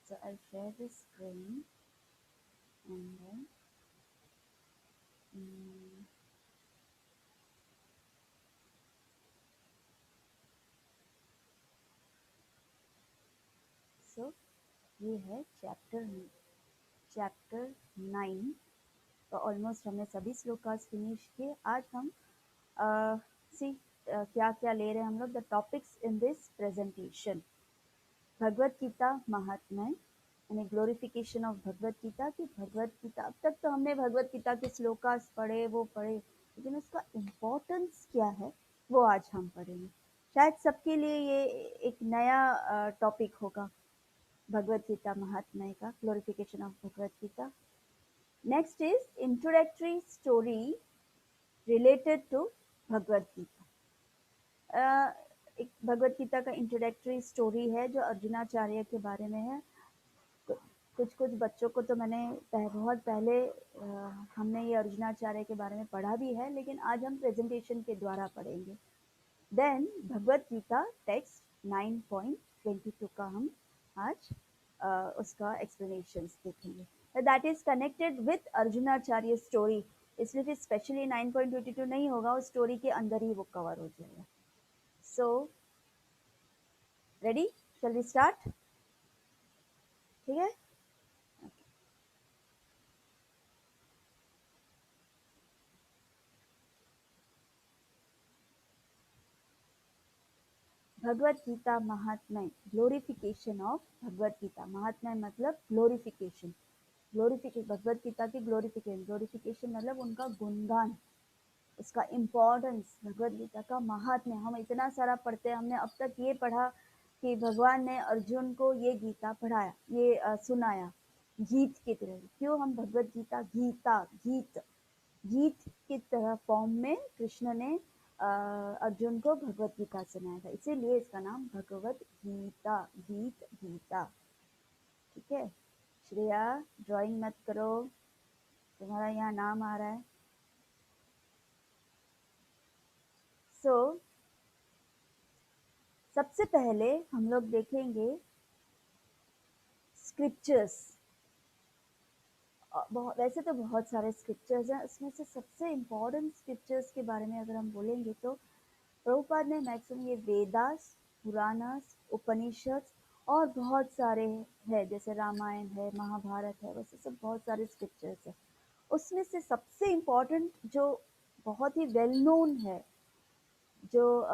So I'll share the screen and then mm, so ये है chapter 9। तो almost हमने सभी श्लोकास फिनिश किए। आज हम सी क्या क्या ले रहे हैं हम लोग। The topics in this presentation, Bhagavad Gita महात्म्य यानी ग्लोरिफिकेशन ऑफ भगवत गीता। की भगवत गीता, अब तक तो हमने भगवत गीता के श्लोकास पढ़े, वो पढ़े, लेकिन उसका इम्पोर्टेंस क्या है वो आज हम पढ़ेंगे। शायद सबके लिए ये एक नया टॉपिक होगा, भगवत गीता महात्म्य का, glorification of Bhagavad Gita. Next is introductory story related to Bhagavad Gita. एक भगवत गीता का इंट्रोडक्टरी स्टोरी है जो अर्जुनाचार्य के बारे में है। कुछ कुछ बच्चों को तो मैंने बहुत पहले हमने ये अर्जुनाचार्य के बारे में पढ़ा भी है, लेकिन आज हम प्रेजेंटेशन के द्वारा पढ़ेंगे। देन भगवत गीता टेक्स्ट 9.22 का हम आज उसका एक्सप्लेनेशंस देखेंगे। That is connected with Arjunacharya story, इसलिए फिर स्पेशली 9.22 नहीं होगा, उस स्टोरी के अंदर ही वो कवर हो जाएगा। So ready, shall we start? ठीक है। भगवत गीता महात्म्य, ग्लोरिफिकेशन ऑफ भगवत गीता। महात्म्य मतलब ग्लोरिफिकेशन, भगवत गीता की ग्लोरिफिकेशन, मतलब उनका गुणगान, उसका इम्पोर्टेंस, भगवत गीता का महात्म्य। हम इतना सारा पढ़ते हैं, हमने अब तक ये पढ़ा कि भगवान ने अर्जुन को ये गीता पढ़ाया, ये सुनाया गीत की तरह। क्यों हम भगवत गीता गीत की तरह फॉर्म में कृष्ण ने अर्जुन को भगवत गीता सुनाया था, इसीलिए इसका नाम भगवत गीता, गीता। ठीक है। श्रेया, ड्राइंग मत करो, तुम्हारा यहाँ नाम आ रहा है। सो सबसे पहले हम लोग देखेंगे स्क्रिप्चर्स। वैसे तो बहुत सारे स्क्रिप्चर्स हैं, उसमें से सबसे इम्पोर्टेंट स्क्रिप्चर्स के बारे में अगर हम बोलेंगे तो प्रभुपाद ने मैक्सिमम ये वेदास, पुराणास, उपनिषद और बहुत सारे हैं, जैसे रामायण है, महाभारत है, वैसे सब बहुत सारे स्क्रिप्चर्स हैं। उसमें से सबसे इम्पोर्टेंट जो बहुत ही वेल नोन है, जो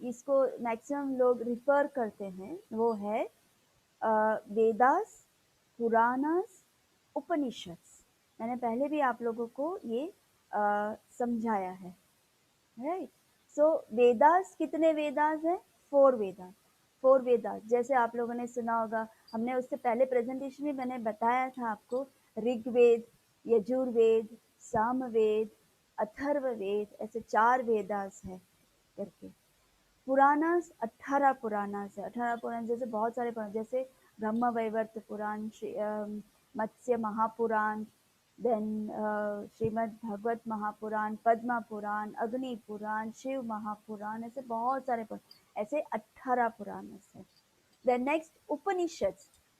इसको मैक्सिमम लोग रिफर करते हैं, वो है वेदास, पुराणास, उपनिषद। मैंने पहले भी आप लोगों को ये समझाया है, राइट। सो वेदास, कितने वेदास हैं? 4 वेदास। 4 वेदास जैसे आप लोगों ने सुना होगा, हमने उससे पहले प्रेजेंटेशन में मैंने बताया था आपको, ऋग्वेद, यजुर्वेद, सामवेद, अथर्ववेद, ऐसे 4 वेदास है करके। पुराणास 18 पुराणास है। 18 पुराण जैसे बहुत सारे पुराण, जैसे ब्रह्म वैवर्त पुराण, मत्स्य महापुराण, देन श्रीमद् भागवत महापुराण, पद्मा पुराण, अग्नि पुराण, शिव महापुराण, ऐसे बहुत सारे पुराण, ऐसे 18 पुराण है। देन नेक्स्ट उपनिषद,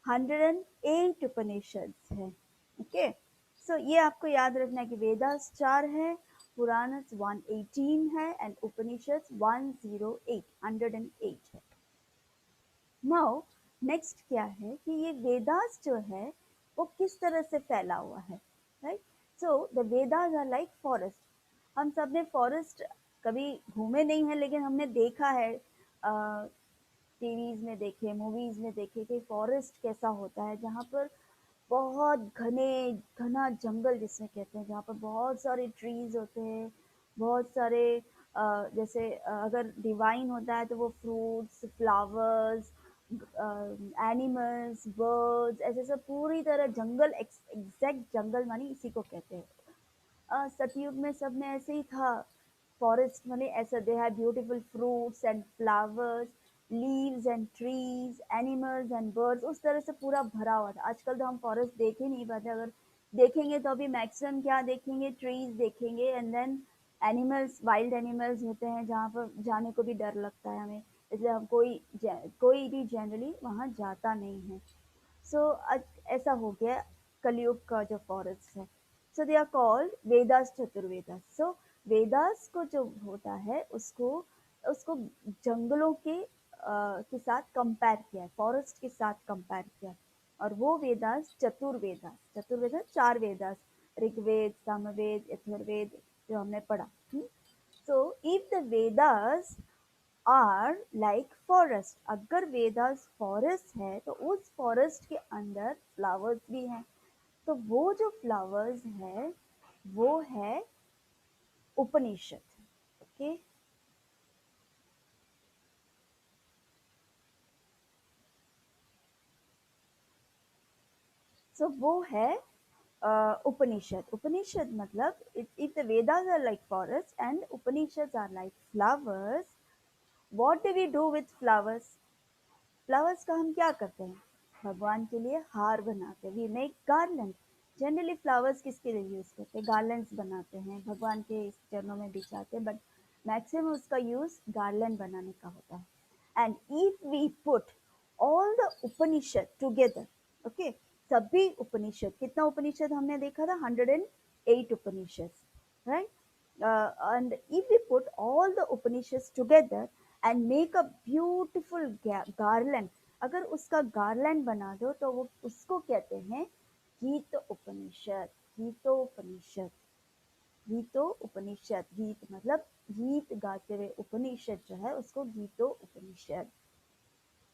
108 उपनिषद है। ओके। सो ये आपको याद रखना है कि वेदास 4 है, पुराणस 118 है एंड उपनिषद 108 है। नाउ नेक्स्ट क्या है कि ये वेदास जो है वो किस तरह से फैला हुआ है, right. So the Vedas are like forest. हम सब ने फॉरेस्ट कभी घूमे नहीं है, लेकिन हमने देखा है, टीवीज में देखे, मूवीज में देखे कि फॉरेस्ट कैसा होता है, जहाँ पर बहुत घना जंगल जिसमें कहते हैं, जहाँ पर बहुत सारे ट्रीज होते हैं, बहुत सारे जैसे अगर डिवाइन होता है तो वो फ्रूट्स, फ्लावर्स, एनिमल्स, बर्ड्स, ऐसे सब पूरी तरह जंगल, एग्जैक्ट जंगल मानी इसी को कहते हैं। सतयुग में सब में ऐसे ही था, फॉरेस्ट माने ऐसा, they have beautiful fruits and flowers, leaves and trees, animals and birds, उस तरह से पूरा भरा हुआ था। आजकल तो हम फॉरेस्ट देख ही नहीं पाते, अगर देखेंगे तो अभी मैक्सिमम क्या देखेंगे, ट्रीज देखेंगे and then animals, wild animals होते हैं जहाँ पर जाने को भी डर लगता है हमें, इसलिए हम कोई भी जनरली वहाँ जाता नहीं है। सो ऐसा हो गया कलयुग का जो फॉरेस्ट है। सो दे आर कॉल्ड वेदास चतुर्वेदास। सो वेदास को जो होता है उसको उसको जंगलों के साथ कंपेयर किया है, फॉरेस्ट के साथ कंपेयर किया है। और वो वेदास चतुर्वेदास, चतुर्वेदास चार वेदास, ऋग्वेद, सामवेद, अथर्ववेद, जो हमने पढ़ा। So if the Vedas are like forest, अगर वेदास फॉरेस्ट है तो उस फॉरेस्ट के अंदर फ्लावर्स भी हैं। तो वो जो फ्लावर्स है वो है उपनिषद। ओके, सो वो है उपनिषद। उपनिषद मतलब if the Vedas are like forest and Upanishad are like flowers, what do we do with flowers? Flowers का हम क्या करते हैं? भगवान के लिए हार बनाते हैं, we make garland. Generally flowers किसके लिए यूज करते हैं? गार्लैंड्स बनाते हैं, भगवान के चरणों में बिछाते हैं, बट मैक्सिमम उसका यूज गार्लैंड बनाने का होता है। And if we put all the Upanishad together, okay, सभी उपनिषद, कितना उपनिषद हमने देखा था? 108 उपनिषद, right? And if we put all the Upanishads together and make a beautiful garland, अगर उसका गार्लैंड बना दो तो वो उसको कहते हैं गीत उपनिषद। गीतो उपनिषद, गीतो उपनिषद, गीत मतलब गीत गाते हुए उपनिषद जो है उसको गीतो उपनिषद,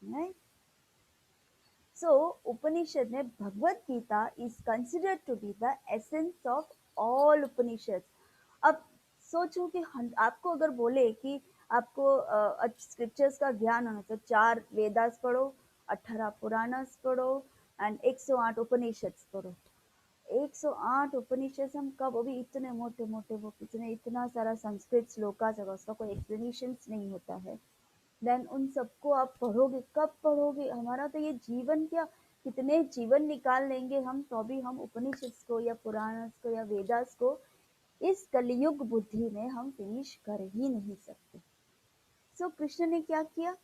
right? So, Upanishad में Bhagavad Gita is considered to be the essence of all Upanishads. अब सोचो कि आपको अगर बोले कि आपको स्क्रिप्चर्स का ज्ञान होना तो 4 वेदास पढ़ो, 18 पुराणास पढ़ो एंड 108 उपनिषद पढ़ो। 108 उपनिषद हम कब, वो भी इतने मोटे मोटे बुक, इतने इतना सारा संस्कृत श्लोका जगह उसका कोई एक्सप्लेनेशन नहीं होता है। देन उन सबको आप पढ़ोगे, कब पढ़ोगे? हमारा तो ये जीवन क्या, कितने जीवन निकाल लेंगे हम तो भी हम उपनिषद को या पुराण को या वेदास को इस कलयुग बुद्धि में हम फिनिश कर ही नहीं सकते। सो कृष्ण ने क्या किया?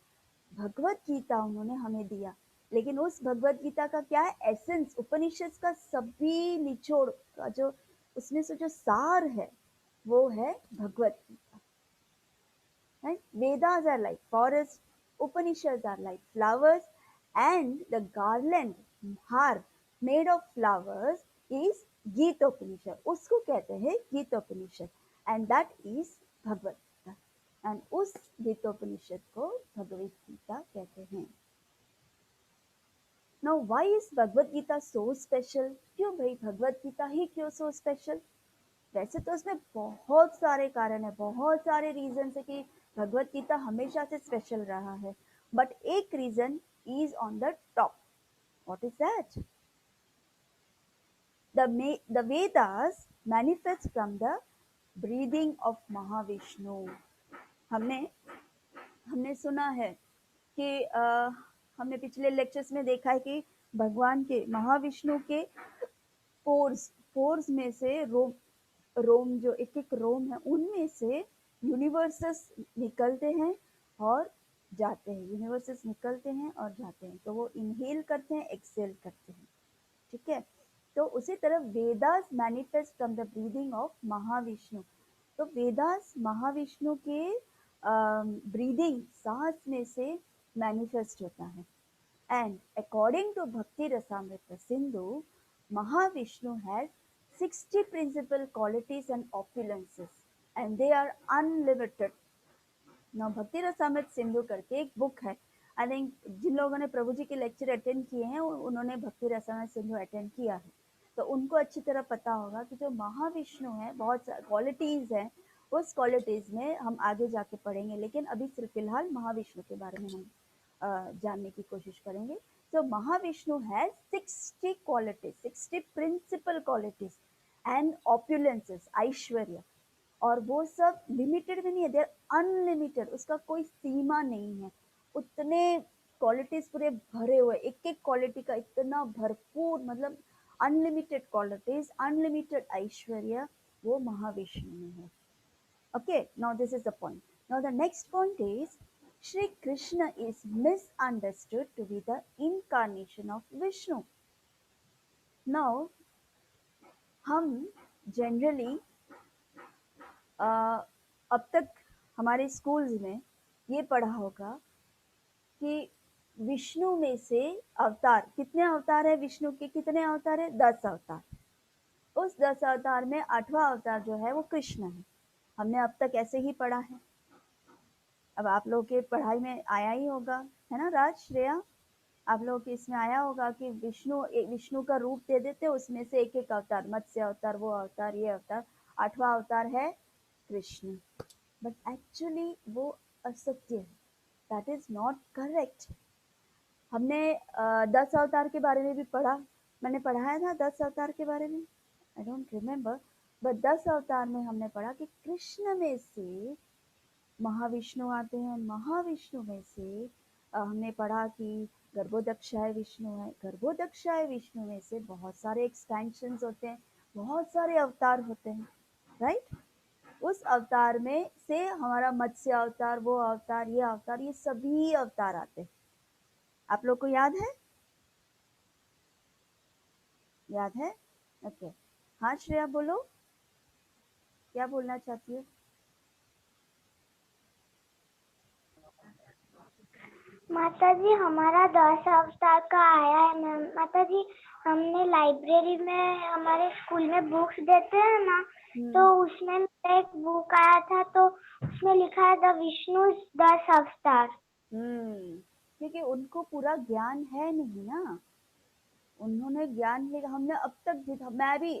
भगवत गीता उन्होंने हमें दिया, लेकिन उस भगवत गीता का क्या है? एसेंस, उपनिषद का सभी निचोड़ का जो उसमें से जो सार है वो है Bhagavad Gita. Right? Vedas are like forests, Upanishads are like flowers, and the garland, har, made of flowers is Gita Upanishad. उसको कहते हैं गीता उपनिषद, and that is Bhagavad Gita, and उस गीता उपनिषद को भगवत गीता कहते हैं। Now why is Bhagavad Gita so special? क्यों भाई भगवत गीता ही क्यों so special? वैसे तो उसमें बहुत सारे कारण है, बहुत सारे रीजन है कि भगवत गीता हमेशा से स्पेशल रहा है, बट एक reason is on the top. What is that? The Vedas manifest from the breathing of Mahavishnu. हमने हमने सुना है कि हमने पिछले लेक्चर्स में देखा है कि भगवान के महाविष्णु के पोर्स, पोर्स में से रोम, रोम जो एक एक रोम है उनमें से यूनिवर्सेस निकलते हैं और जाते हैं, यूनिवर्सेस निकलते हैं और जाते हैं, तो वो इनहेल करते हैं, एक्सेल करते हैं। ठीक है, तो उसी तरह Vedas manifest from the breathing of Mahavishnu. तो वेदास महाविष्णु के ब्रीदिंग, सांस में से मैनिफेस्ट होता है। And according to Bhakti Rasamrita Sindhu, Mahavishnu has 60 principal qualities and opulences, and they are unlimited. Now, Bhakti Rasamrita Sindhu करके एक बुक है, आई थिंक जिन लोगों ने प्रभु जी के लेक्चर अटेंड किए हैं उन्होंने भक्ति रसामृत सिंधु अटेंड किया है, तो उनको अच्छी तरह पता होगा कि जो महाविष्णु है बहुत क्वालिटीज हैं, उस क्वालिटीज में हम आगे जाके पढ़ेंगे, लेकिन अभी सिर्फ फिलहाल महाविष्णु के बारे में हम जानने की कोशिश करेंगे। तो Mahavishnu has 60 qualities, 60 principal qualities and opulences, ऐश्वर्य, और वो सब लिमिटेड में नहीं है, देर अनलिमिटेड, उसका कोई सीमा नहीं है। उतने क्वालिटीज पूरे भरे हुए, एक एक क्वालिटी का इतना भरपूर, मतलब अनलिमिटेड क्वालिटीज, अनलिमिटेड ऐश्वर्य वो महाविष्णु में है। Okay, now this is the point. Now the next point is Shri Krishna is misunderstood to be the incarnation of Vishnu. Now, हम जनरली अब तक हमारे स्कूल्स में ये पढ़ा होगा कि विष्णु में से अवतार, कितने अवतार है विष्णु के, कितने अवतार है? 10 अवतार। उस 10 अवतार में 8वां अवतार जो है वो कृष्ण है। हमने अब तक ऐसे ही पढ़ा है। अब आप लोग के पढ़ाई में आया ही होगा, है ना राज, श्रेया? आप लोग के इसमें आया होगा कि विष्णु का रूप दे देते, उसमें से एक एक अवतार, मत्स्य अवतार, वो अवतार, ये अवतार, 8वां अवतार है कृष्ण। बट एक्चुअली वो असत्य है, दैट इज नॉट करेक्ट। हमने 10 अवतार के बारे में भी पढ़ा, मैंने पढ़ाया था 10 अवतार के बारे में, आई डोंट रिमेम्बर, बट 10 अवतार में हमने पढ़ा कि कृष्ण में से महाविष्णु आते हैं, महाविष्णु में से हमने पढ़ा कि गर्भोदक्षाय विष्णु है, गर्भोदक्षाय विष्णु में से बहुत सारे एक्सपेंशंस होते हैं, बहुत सारे अवतार होते हैं, राइट? उस अवतार में से हमारा मत्स्य अवतार, वो अवतार, ये सभी अवतार आते हैं। आप लोग को याद है? याद है? ओके। हाँ श्रेया बोलो, क्या बोलना चाहती हो? माता जी हमारा 10 अवतार का आया है मैम। माता जी हमने लाइब्रेरी में हमारे स्कूल में बुक्स देते हैं ना, तो उसमें एक बुक आया था, तो उसमें लिखा है द विष्णु 10 अवतार। क्योंकि उनको पूरा ज्ञान है नहीं ना, उन्होंने ज्ञान लिया। हमने अब तक,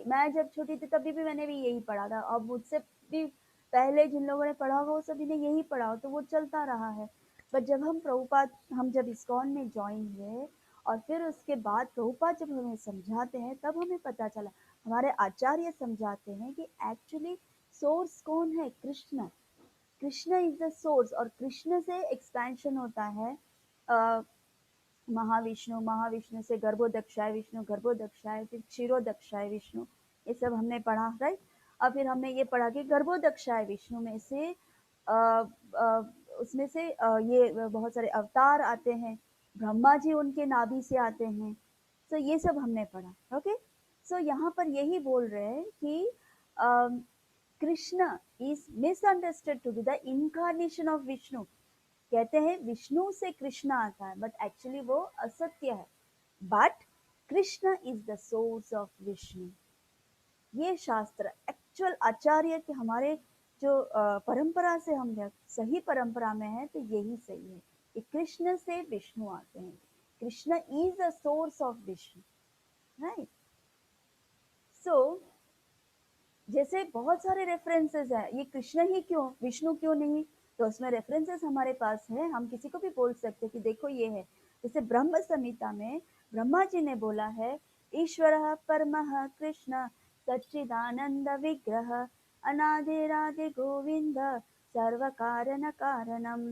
मैं जब छोटी थी तभी भी मैंने भी यही पढ़ा था, अब मुझसे भी पहले जिन लोगों ने पढ़ा होगा वो सभी ने यही पढ़ा हो, तो वो चलता रहा है। बट जब हम जब इस्कॉन में ज्वाइन हुए और फिर उसके बाद प्रभुपाद जब हमें समझाते हैं, तब हमें पता चला, हमारे आचार्य समझाते हैं कि एक्चुअली सोर्स कौन है? Krishna. Krishna is the source, और कृष्ण से एक्सपेंशन होता है महाविष्णु, महाविष्णु से गर्भोदक्षाय विष्णु, गर्भोदक्षाय फिर क्षीरोदक्षाय विष्णु, ये सब हमने पढ़ा, राइट? और फिर हमने ये पढ़ा कि गर्भोदक्षाय विष्णु में से उसमें से ये बहुत सारे अवतार आते हैं, ब्रह्मा जी उनके नाभि से आते हैं। तो ये सब हमने पढ़ा, ओके। सो यहाँ पर यही बोल रहे हैं कि Krishna is misunderstood to be the incarnation of Vishnu. कहते हैं विष्णु से कृष्ण आता है, बट एक्चुअली वो असत्य है। But Krishna is the source of Vishnu. ये शास्त्र एक्चुअल आचार्य के, हमारे जो परंपरा से हम सही परंपरा में है, तो यही सही है कि कृष्ण से विष्णु आते हैं। Krishna is the source of Vishnu, right? So जैसे बहुत सारे रेफरेंसेस हैं, ये कृष्ण ही क्यों, विष्णु क्यों नहीं? तो उसमें रेफरेंसेस हमारे पास है, हम किसी को भी बोल सकते हैं कि देखो ये है। जैसे ब्रह्म संहिता में ब्रह्मा जी ने बोला है, ईश्वरः परमः कृष्ण सच्चिदानंद विग्रह अनादिरादि गोविंद सर्व कारण कारणम।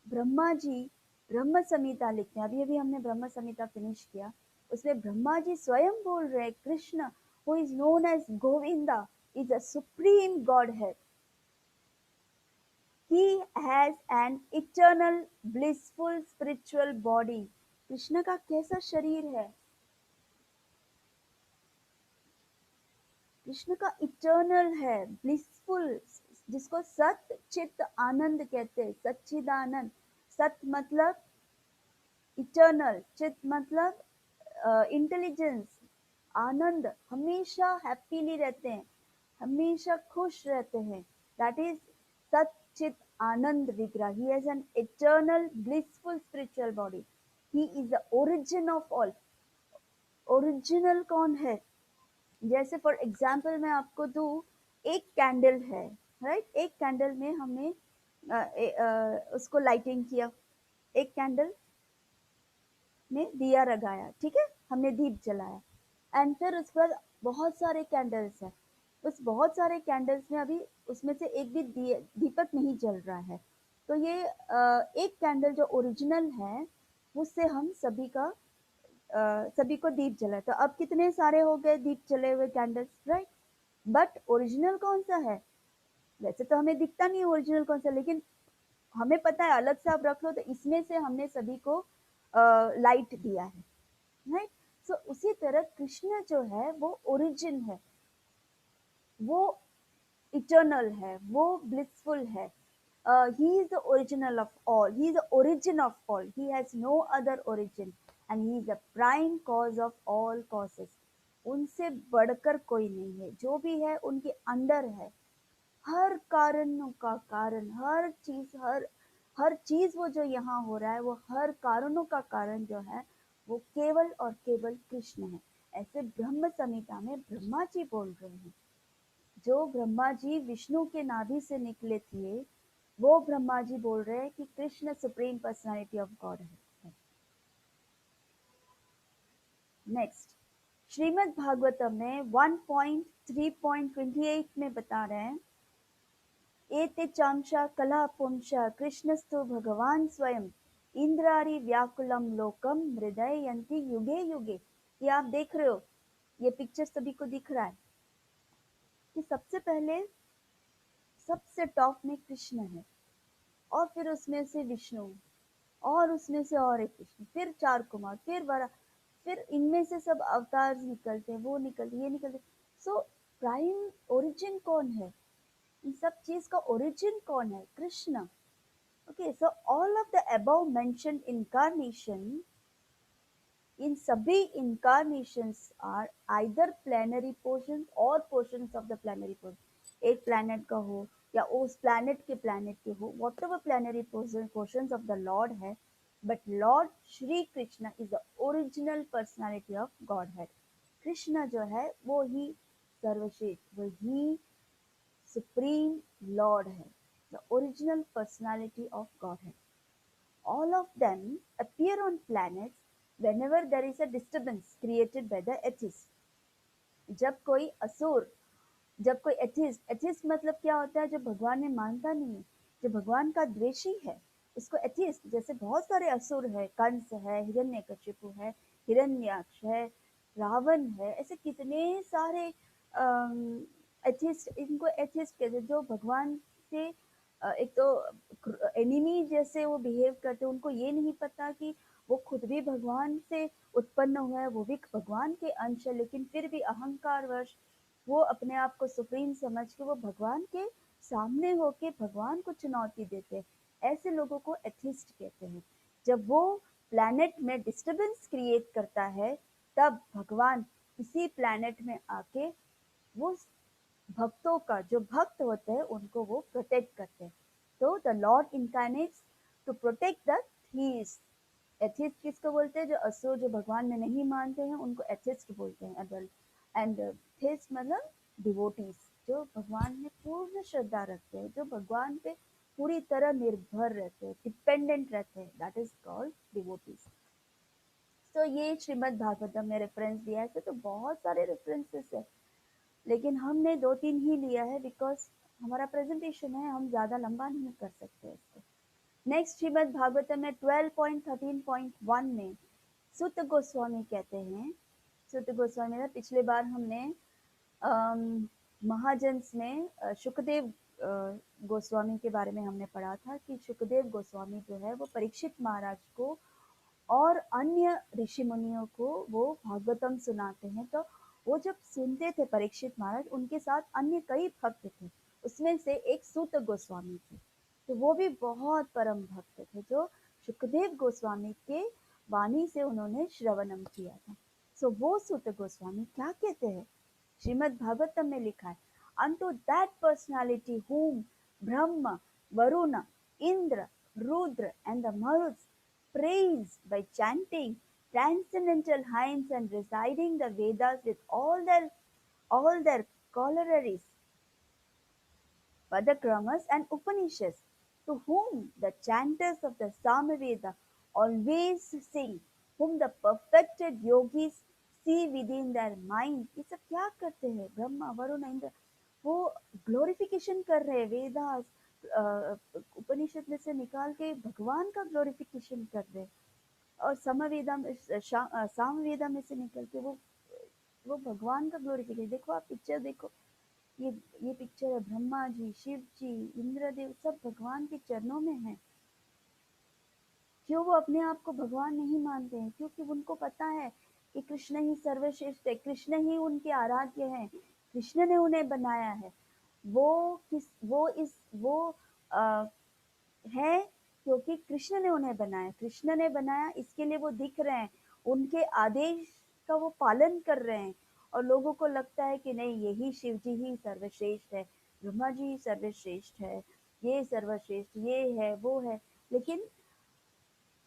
ब्रह्मा जी ब्रह्म संहिता लिखते हैं, अभी अभी हमने ब्रह्म संहिता फिनिश किया, उसमें ब्रह्मा जी स्वयं बोल रहे हैं, Krishna who is known as Govinda is a supreme godhead. He has an eternal blissful spiritual body. Krishna का कैसा शरीर है? कृष्ण का इटर्नल है, ब्लिसफुल, जिसको सत चित आनंद कहते हैं, सच्चिदानंद। सत मतलब इटर्नल, चित मतलब इंटेलिजेंस, आनंद, हमेशा हैप्पीली रहते हैं, हमेशा खुश रहते हैं, दैट इज सच्चित आनंद विग्रह। He has an eternal blissful spiritual body. He is the origin of all. Original कौन है? जैसे फॉर एग्जाम्पल मैं आपको दूं, एक कैंडल है, राइट? एक कैंडल में हमने उसको लाइटिंग किया, एक कैंडल में दिया लगाया, ठीक है, हमने दीप जलाया, एंड फिर उसके बाद बहुत सारे कैंडल्स हैं, उस बहुत सारे कैंडल्स में अभी उसमें से एक भी दीपक नहीं जल रहा है। तो ये एक कैंडल जो ओरिजिनल है, उससे हम सभी को दीप जलाए, तो अब कितने सारे हो गए दीप जले हुए कैंडल्स, राइट? बट ओरिजिनल कौन सा है? वैसे तो हमें दिखता नहीं ओरिजिनल कौन सा, लेकिन हमें पता है, अलग से आप रख लो तो इसमें से हमने सभी को लाइट दिया है, राइट। सो उसी तरह कृष्ण जो है वो ओरिजिन है, वो इटर्नल है, वो ब्लिसफुल है। He is the original of all. He is the origin of all. He has no other origin, and he is the prime cause of all causes. उनसे बढ़कर कोई नहीं है, जो भी है उनके अंडर है। हर कारणों का कारण, हर चीज वो जो यहाँ हो रहा है, वो हर कारणों का कारण जो है वो केवल और केवल कृष्ण है। ऐसे ब्रह्म संहिता में ब्रह्मा जी बोल रहे हैं। जो ब्रह्मा जी विष्णु के नाभि से निकले थे, वो ब्रह्मा जी बोल रहे हैं कि Krishna supreme personality of God है। नेक्स्ट, श्रीमद् भागवतम में 1.3.28 में बता रहे हैं, एते चांशा कला पुंशा कृष्णस्तु भगवान स्वयं इंद्रारी व्याकुलम लोकम हृदय यंति युगे युगे। ये आप देख रहे हो, ये पिक्चर सभी को दिख रहा है कि सबसे पहले सबसे टॉप में कृष्ण है, और फिर उसमें से विष्णु, और उसमें से और एक कृष्ण, फिर चार कुमार, फिर बड़ा, फिर इनमें से सब अवतार निकलते हैं, वो निकलते, ये निकलते। सो प्राइम ओरिजिन कौन है, इन सब चीज का ओरिजिन कौन है? Krishna. Okay, so all of the above mentioned incarnation, इन सभी incarnations are either planetary portions or portions of the planetary portion। एक planet का हो या उस planet के हो, whatever planetary portions of the Lord है, but Lord Shri Krishna is the original personality of Godhead। Krishna जो है वो ही सर्वश्रेष्ठ, वही सुप्रीम लॉर्ड है, the original personality of Godhead। All of them appear on planets whenever there is a disturbance created by the atheist। जब कोई असुर, जब कोई एथिस्ट, एथिस्ट मतलब क्या होता है? जो भगवान में मानता नहीं है, जो भगवान का द्वेषी है, उसको एथिस्ट। जैसे बहुत सारे असुर है, कंस है, हिरण्यकशिपु है, हिरण्याक्ष है, रावण है, ऐसे कितने सारे एथिस्ट, इनको एथिस्ट कहते हैं, जो भगवान से एक तो एनिमी जैसे वो बिहेव करते हैं। उनको ये नहीं पता कि वो खुद भी भगवान से उत्पन्न हुआ है, वो भी भगवान के अंश है, लेकिन फिर भी अहंकार वश वो अपने आप को सुप्रीम समझ के वो भगवान के सामने होके भगवान को चुनौती देते हैं। ऐसे लोगों को एथिस्ट कहते हैं। जब वो प्लैनेट में डिस्टरबेंस क्रिएट करता है, तब भगवान इसी प्लैनेट में आके वो भक्तों का, जो भक्त होते हैं उनको वो प्रोटेक्ट करते हैं। तो the Lord incarnates to protect the theist. Atheist किसको बोलते हैं? जो असुर, जो भगवान में नहीं मानते हैं, उनको एथिस्ट बोलते हैं। अदल एंड थीस्ट मतलब डिवोटीज, जो भगवान में पूर्ण श्रद्धा रखते हैं, जो भगवान पे पूरी तरह निर्भर रहते हैं, डिपेंडेंट रहते हैं, दैट इज कॉल्ड डिवोटीज। तो ये श्रीमद् भागवतम में रेफरेंस दिया है। तो बहुत सारे रेफरेंसेस है, लेकिन हमने 2-3 ही लिया है, बिकॉज हमारा प्रेजेंटेशन है, हम ज़्यादा लंबा नहीं कर सकते इसको। नेक्स्ट, श्रीमद् भागवतम में 12.13.1 में सुत गोस्वामी कहते हैं, सुत गोस्वामी ना, पिछले बार हमने महाजन्स में शुकदेव गोस्वामी के बारे में हमने पढ़ा था कि शुकदेव गोस्वामी जो है वो परीक्षित महाराज को और अन्य ऋषि मुनियों को वो भागवतम सुनाते हैं। तो वो जब सुनते थे परीक्षित महाराज, उनके साथ अन्य कई भक्त थे, उसमें से एक सूत गोस्वामी थे। तो वो भी बहुत परम भक्त थे, जो सुखदेव गोस्वामी के वाणी से उन्होंने श्रवणम किया था। सो वो सूत गोस्वामी क्या कहते हैं? श्रीमद् भागवतम में लिखा है, unto that personality whom Brahma, Varuna, Indra, Rudra and the Maruts praise by chanting transcendental hymns and reciting the Vedas with all their corollaries, Padakramas and Upanishads, to whom the chanters of the Samaveda always sing, whom the perfected yogis see within their mind। ये सब क्या करते हैं? ब्रह्मा, वरुण, इंद्र, वो glorification कर रहे हैं, वेदास उपनिषद में से निकाल के भगवान का ग्लोरिफिकेशन कर रहे हैं, और समवेदा में, सामवेदा में से निकल के वो भगवान का ग्लोरिफिकेशन। देखो, आप पिक्चर देखो, ये ये पिक्चर है, ब्रह्मा जी, शिव जी, इंद्रदेव सब भगवान के चरणों में है। क्यों वो अपने आप को भगवान नहीं मानते हैं? क्योंकि उनको पता है कि कृष्ण ही सर्वश्रेष्ठ है, कृष्ण ही उनके आराध्य हैं, कृष्ण ने उन्हें बनाया है। वो किस वो इस वो आ, है क्योंकि कृष्ण ने उन्हें बनाया, कृष्ण ने बनाया, इसके लिए वो दिख रहे हैं, उनके आदेश का वो पालन कर रहे हैं। और लोगों को लगता है कि नहीं, यही शिव जी ही सर्वश्रेष्ठ है, ब्रह्मा जी ही सर्वश्रेष्ठ है, ये सर्वश्रेष्ठ, ये है, वो है। लेकिन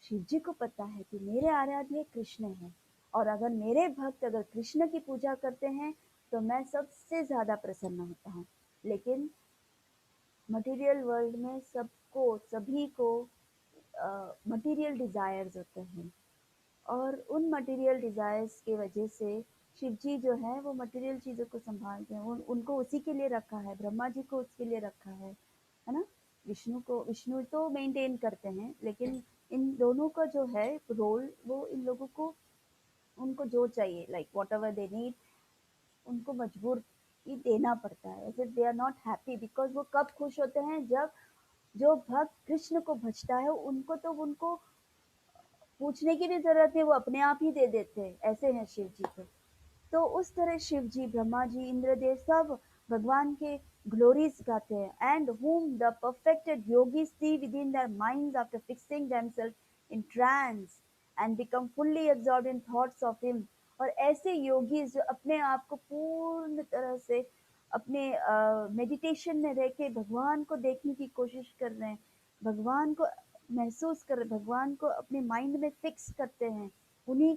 शिव जी को पता है कि मेरे आराध्य कृष्ण है, और अगर मेरे भक्त अगर कृष्ण की पूजा करते हैं तो मैं सबसे ज्यादा प्रसन्न होता हूँ। लेकिन मटेरियल वर्ल्ड में सबको, सभी को मटेरियल डिजायर्स होते हैं, और उन मटेरियल डिजायर्स की वजह से शिव जी जो है वो मटेरियल चीज़ों को संभालते हैं, उनको उसी के लिए रखा है, ब्रह्मा जी को उसके लिए रखा है ना। विष्णु तो मेंटेन करते हैं, लेकिन इन दोनों का जो है रोल, वो इन लोगों को, उनको जो चाहिए like whatever they need, उनको मजबूर ही देना पड़ता है। ऐसे they are not happy, because वो कब खुश होते हैं, जब जो भक्त कृष्ण को भजता है उनको तो उनको पूछने की भी जरूरत नहीं, वो अपने आप ही दे देते हैं, ऐसे हैं शिव जी तो उस तरह शिव जी, ब्रह्मा जी, इंद्रदेव सब भगवान के ग्लोरीज गाते हैं। And whom the perfected yogis see within their minds after fixing themselves in trance and become fully absorbed in thoughts of him। और ऐसे योगी जो अपने आप को पूर्ण तरह से अपने मेडिटेशन में रह के भगवान को देखने की कोशिश कर रहे हैं, भगवान को महसूस कर, भगवान को अपने माइंड में फिक्स करते हैं, उन्हीं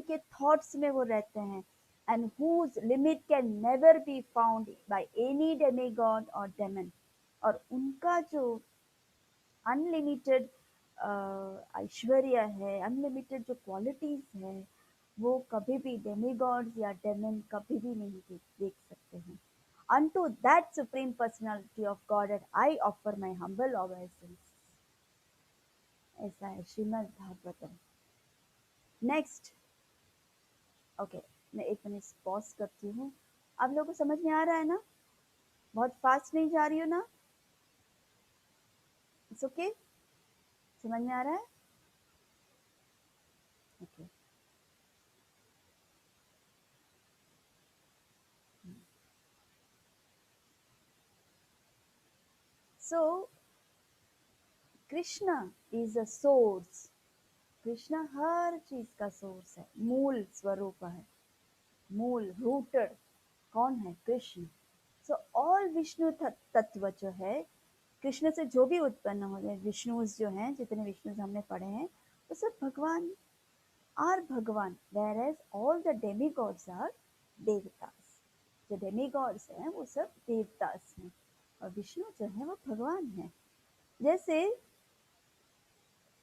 के थॉट्स में वो रहते हैं। And whose limit can never be found by any demigod or demon। और उनका जो अनलिमिटेड ऐश्वर्य है, अनलिमिटेड जो क्वालिटीज है, वो कभी भी डेमीगॉड्स या डेमन कभी भी नहीं देख सकते हैं। Unto that supreme personality of Godhead I offer my humble obeisance। ऐसा है श्रीमद् भागवतम। नेक्स्ट, ओके, मैं एक मिनट पॉज करती हूँ। आप लोगों को समझ में आ रहा है ना? बहुत फास्ट नहीं जा रही हो ना? इट्स ओके, समझ में आ रहा है? Okay. So Krishna is a source. Krishna हर चीज का सोर्स है, मूल स्वरूप है, मूल रूटेड कौन है? कृष्ण। सो ऑल विष्णु तत्व जो है, कृष्ण से जो भी उत्पन्न हो रहे विष्णुज जो हैं, जितने विष्णु हमने पढ़े हैं, वो सब भगवान आर भगवान, whereas all the demigods are देवतास। जो डेमीगॉड्स हैं वो सब देवतास हैं, और विष्णु जो है वो भगवान है। जैसे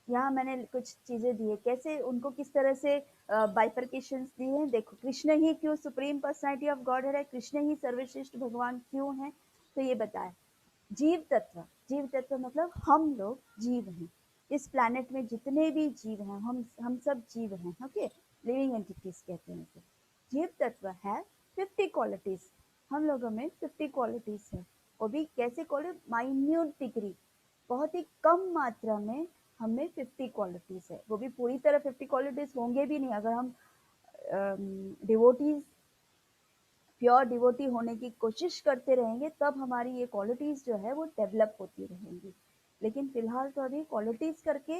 यहाँ मैंने कुछ चीजें दी है, कैसे उनको किस तरह से बाइफर्केशंस दी हैं। देखो, कृष्ण ही क्यों सुप्रीम पर्सनालिटी ऑफ गॉड है, कृष्ण ही सर्वश्रेष्ठ भगवान क्यों है, तो ये बताया। जीव तत्व, जीव तत्व मतलब हम लोग जीव हैं, इस प्लैनेट में जितने भी जीव हैं, हम सब जीव हैं। ओके, लिविंग एंटिटीज कहते हैं इसे। जीव तत्व है 50 क्वालिटीज, हम लोगों में 50 क्वालिटीज है। वो भी कैसे क्वालिटी? माइन्यूट डिग्री, बहुत ही कम मात्रा में हमें 50 क्वालिटीज है। वो भी पूरी तरह 50 क्वालिटीज होंगे भी नहीं, अगर हम डिवोटीज, प्योर डिवोटी होने की कोशिश करते रहेंगे तब हमारी ये क्वालिटीज जो है वो डेवलप होती रहेंगी। लेकिन फिलहाल तो अभी क्वालिटीज करके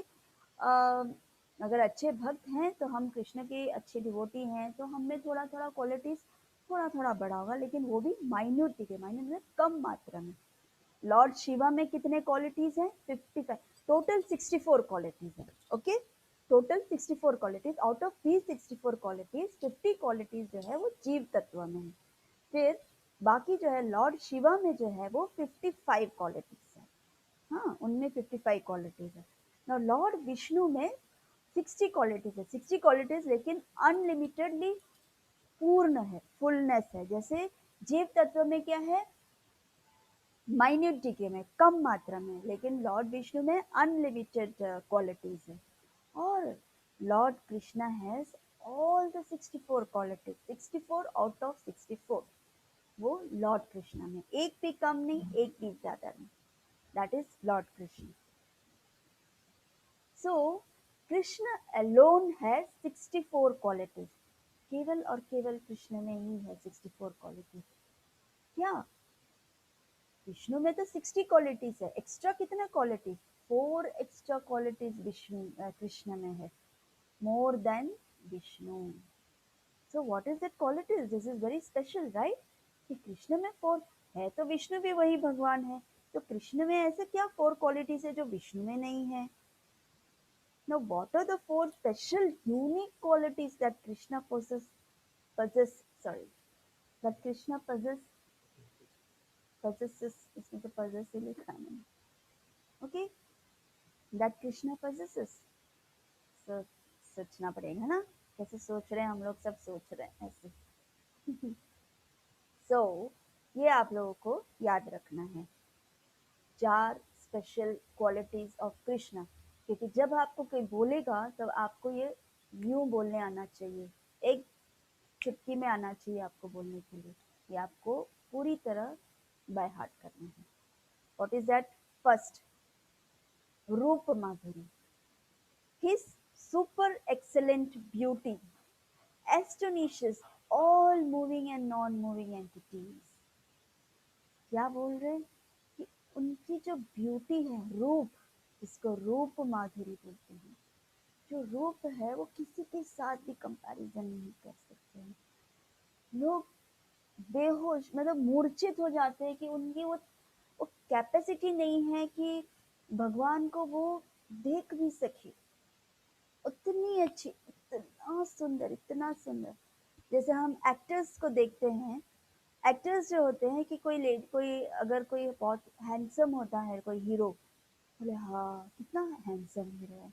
अगर अच्छे भक्त हैं तो हम कृष्ण के अच्छे डिवोटी हैं, तो हमें थोड़ा थोड़ा क्वालिटीज थोड़ा थोड़ा बढ़ा होगा, लेकिन वो भी माइन्यूट दिखे, माइन्यूट में कम मात्रा में। लॉर्ड शिवा में कितने क्वालिटीज हैं? 55, टोटल 64 क्वालिटीज है। Okay, total 64 qualities, out of these 64 qualities 50 qualities जो है वो जीव तत्व में है। फिर बाकी जो है लॉर्ड शिवा में जो है वो 55 क्वालिटीज है। हाँ, उनमें 55 क्वालिटीज है। ना लॉर्ड विष्णु में 60 क्वालिटीज है, 60 क्वालिटीज, लेकिन अनलिमिटेडली पूर्ण है, फुलनेस है। जैसे जीव तत्व में क्या है? माइन्यूट डिग्री में, कम मात्रा में, लेकिन लॉर्ड विष्णु में अनलिमिटेड क्वालिटीज है। और Lord Krishna has all the 64 qualities, 64 out of 64, वो लॉर्ड कृष्णा में, एक भी कम नहीं, एक भी ज्यादा नहीं। That is Lord Krishna. So Krishna alone has 64 qualities, केवल और केवल कृष्ण में ही है 64 क्वालिटीज। क्या विष्णु में तो 60 क्वालिटीज है, एक्स्ट्रा कितना qualities, 4 extra qualities Vishnu Krishna में है, more than Vishnu. So what is that qualities, this is very special right, कि कृष्ण में 4 है तो विष्णु भी वही भगवान है, तो कृष्ण में ऐसे क्या 4 क्वालिटीज है जो विष्णु में नहीं है। Now, what are the 4 special unique qualities that Krishna possess, sorry, that Krishna possesses, इसमें तो possess ही लिखा है मैंने, okay, that Krishna possesses, so सोचना पड़ेगा ना, कैसे सोच रहे हैं हम लोग, सब सोच रहे हैं ऐसे। so ये आप लोगों को याद रखना है, 4 स्पेशल क्वालिटीज ऑफ कृष्णा, क्योंकि जब आपको कोई बोलेगा तब आपको ये यूं बोलने आना चाहिए, एक चुटकी में आना चाहिए आपको बोलने के लिए, ये आपको पूरी तरह बाय हार्ट करना है। What is that, first, rupa madhuri, his super excellent beauty astonishes all moving and non moving entities. क्या बोल रहे हैं कि उनकी जो ब्यूटी है, रूप, इसको रूप माधुरी बोलते हैं। जो रूप है वो किसी के साथ भी कंपैरिजन नहीं कर सकते हैं। लोग बेहोश मतलब मूर्छित हो जाते हैं कि उनकी वो कैपेसिटी नहीं है कि भगवान को वो देख भी सके, उतनी अच्छी, इतना सुंदर, इतना सुंदर। जैसे हम एक्टर्स को देखते हैं, एक्टर्स जो होते हैं कि कोई अगर कोई बहुत हैंडसम होता है, कोई हीरो, बोले हाँ कितना हैंडसम हीरो है,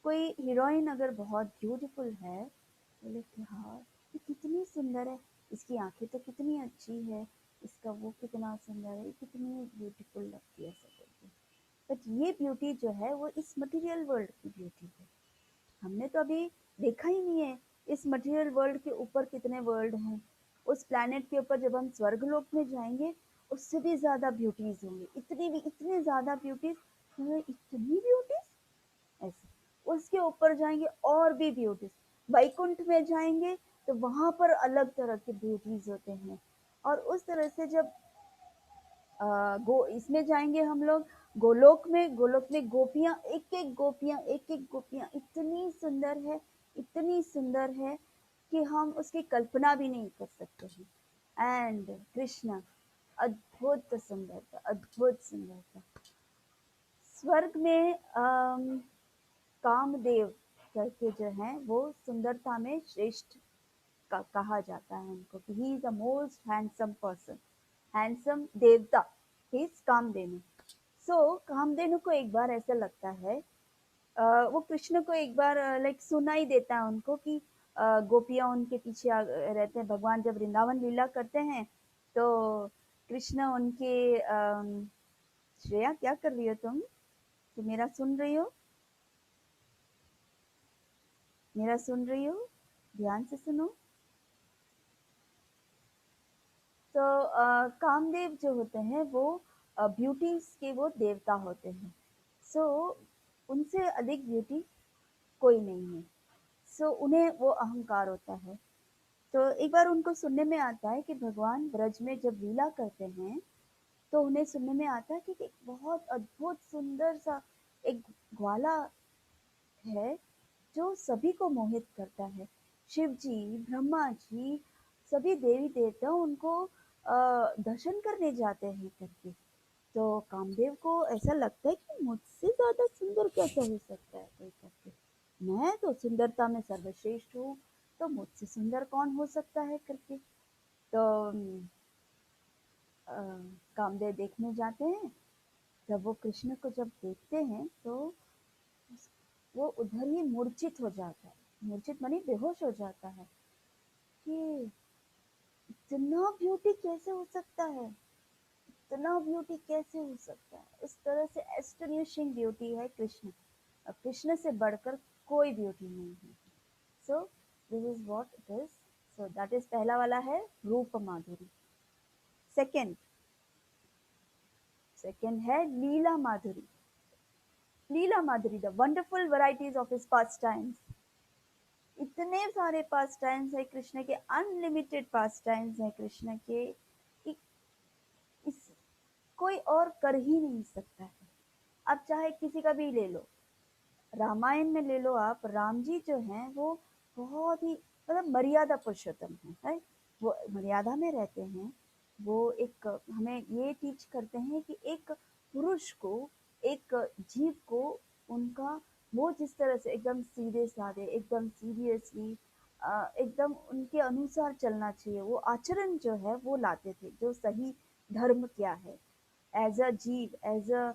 कोई हीरोइन अगर बहुत ब्यूटीफुल है, बोले कि हाँ ये कितनी सुंदर है, इसकी आंखें तो कितनी अच्छी है, इसका वो कितना सुंदर है, ये कितनी ब्यूटीफुल लगती है, ऐसा करके। बट ये ब्यूटी जो है वो इस मटेरियल वर्ल्ड की ब्यूटी है, हमने तो अभी देखा ही नहीं है इस मटेरियल वर्ल्ड के ऊपर कितने वर्ल्ड हैं। उस प्लैनेट के ऊपर जब हम स्वर्गलोक में जाएंगे उससे भी ज्यादा ब्यूटीज होंगी, इतनी ज्यादा ब्यूटीज, इतनी ब्यूटीज ऐसे। उसके ऊपर जाएंगे और भी ब्यूटीज, वैकुंठ में जाएंगे तो वहां पर अलग तरह के ब्यूटीज होते हैं। और उस तरह से जब गो इसमें जाएंगे हम लोग गोलोक में गोपियां, एक एक गोपियां इतनी सुंदर है, इतनी सुंदर है कि हम उसकी कल्पना भी नहीं कर सकते हैं। एंड कृष्णा, अद्भुत सुंदरता, अद्भुत सुंदरता। स्वर्ग में कामदेव करके जो है वो सुंदरता में श्रेष्ठ कहा जाता है उनको, कि he is the most handsome person, handsome देवता, ही इज कामधेनु। सो कामधेनु को एक बार ऐसा लगता है, वो कृष्ण को एक बार लाइक सुनाई देता है उनको कि गोपियां उनके पीछे रहते हैं, भगवान जब वृंदावन लीला करते हैं तो कृष्ण उनके श्रेया क्या कर रही हो तुम मेरा सुन रही हो, मेरा सुन रही हो, ध्यान से सुनो। तो कामदेव जो होते हैं वो ब्यूटीज के वो देवता होते हैं। सो उनसे अधिक ब्यूटी कोई नहीं है। सो उन्हें वो अहंकार होता है। तो एक बार उनको सुनने में आता है कि भगवान ब्रज में जब लीला करते हैं तो उन्हें सुनने में आता है कि एक बहुत अद्भुत सुंदर सा एक ग्वाला है जो सभी को मोहित करता है। शिव जी, ब्रह्मा जी, सभी देवी देवता उनको दर्शन करने जाते हैं करके। तो कामदेव को ऐसा लगता है कि मुझसे ज्यादा सुंदर कैसे हो सकता है कोई करके, मैं तो सुंदरता में सर्वश्रेष्ठ हूँ, तो मुझसे सुंदर कौन हो सकता है करके। तो अ, कामदेव देखने जाते हैं। जब वो कृष्ण को जब देखते हैं तो वो उधर ही मूर्छित हो जाता है, मूर्छित माने बेहोश हो जाता है कि इतना ब्यूटी कैसे हो सकता है, इतना ब्यूटी कैसे हो सकता है। उस तरह से एस्टोनिशिंग ब्यूटी है कृष्ण, और कृष्ण से बढ़कर कोई ब्यूटी नहीं है। So this is what it is. So that is पहला वाला है रूप माधुरी। सेकंड, सेकंड है lila madhuri, lila madhuri, the wonderful varieties of his pastimes. इतने सारे पास टाइम्स है कृष्ण के, अनलिमिटेड पास टाइम्स है कृष्ण के, कि इस कोई और कर ही नहीं सकता है। अब चाहे किसी का भी ले लो, रामायण में ले लो आप, राम जी जो हैं वो बहुत ही मतलब मर्यादा पुरुषोत्तम है, वो मर्यादा में रहते हैं। वो एक हमें ये टीच करते हैं कि एक पुरुष को, एक जीव को, उनका वो जिस तरह से एकदम सीधे साधे, एकदम सीरियसली, एकदम उनके अनुसार चलना चाहिए, वो आचरण जो है वो लाते थे, जो सही धर्म क्या है एज अ जीव, as a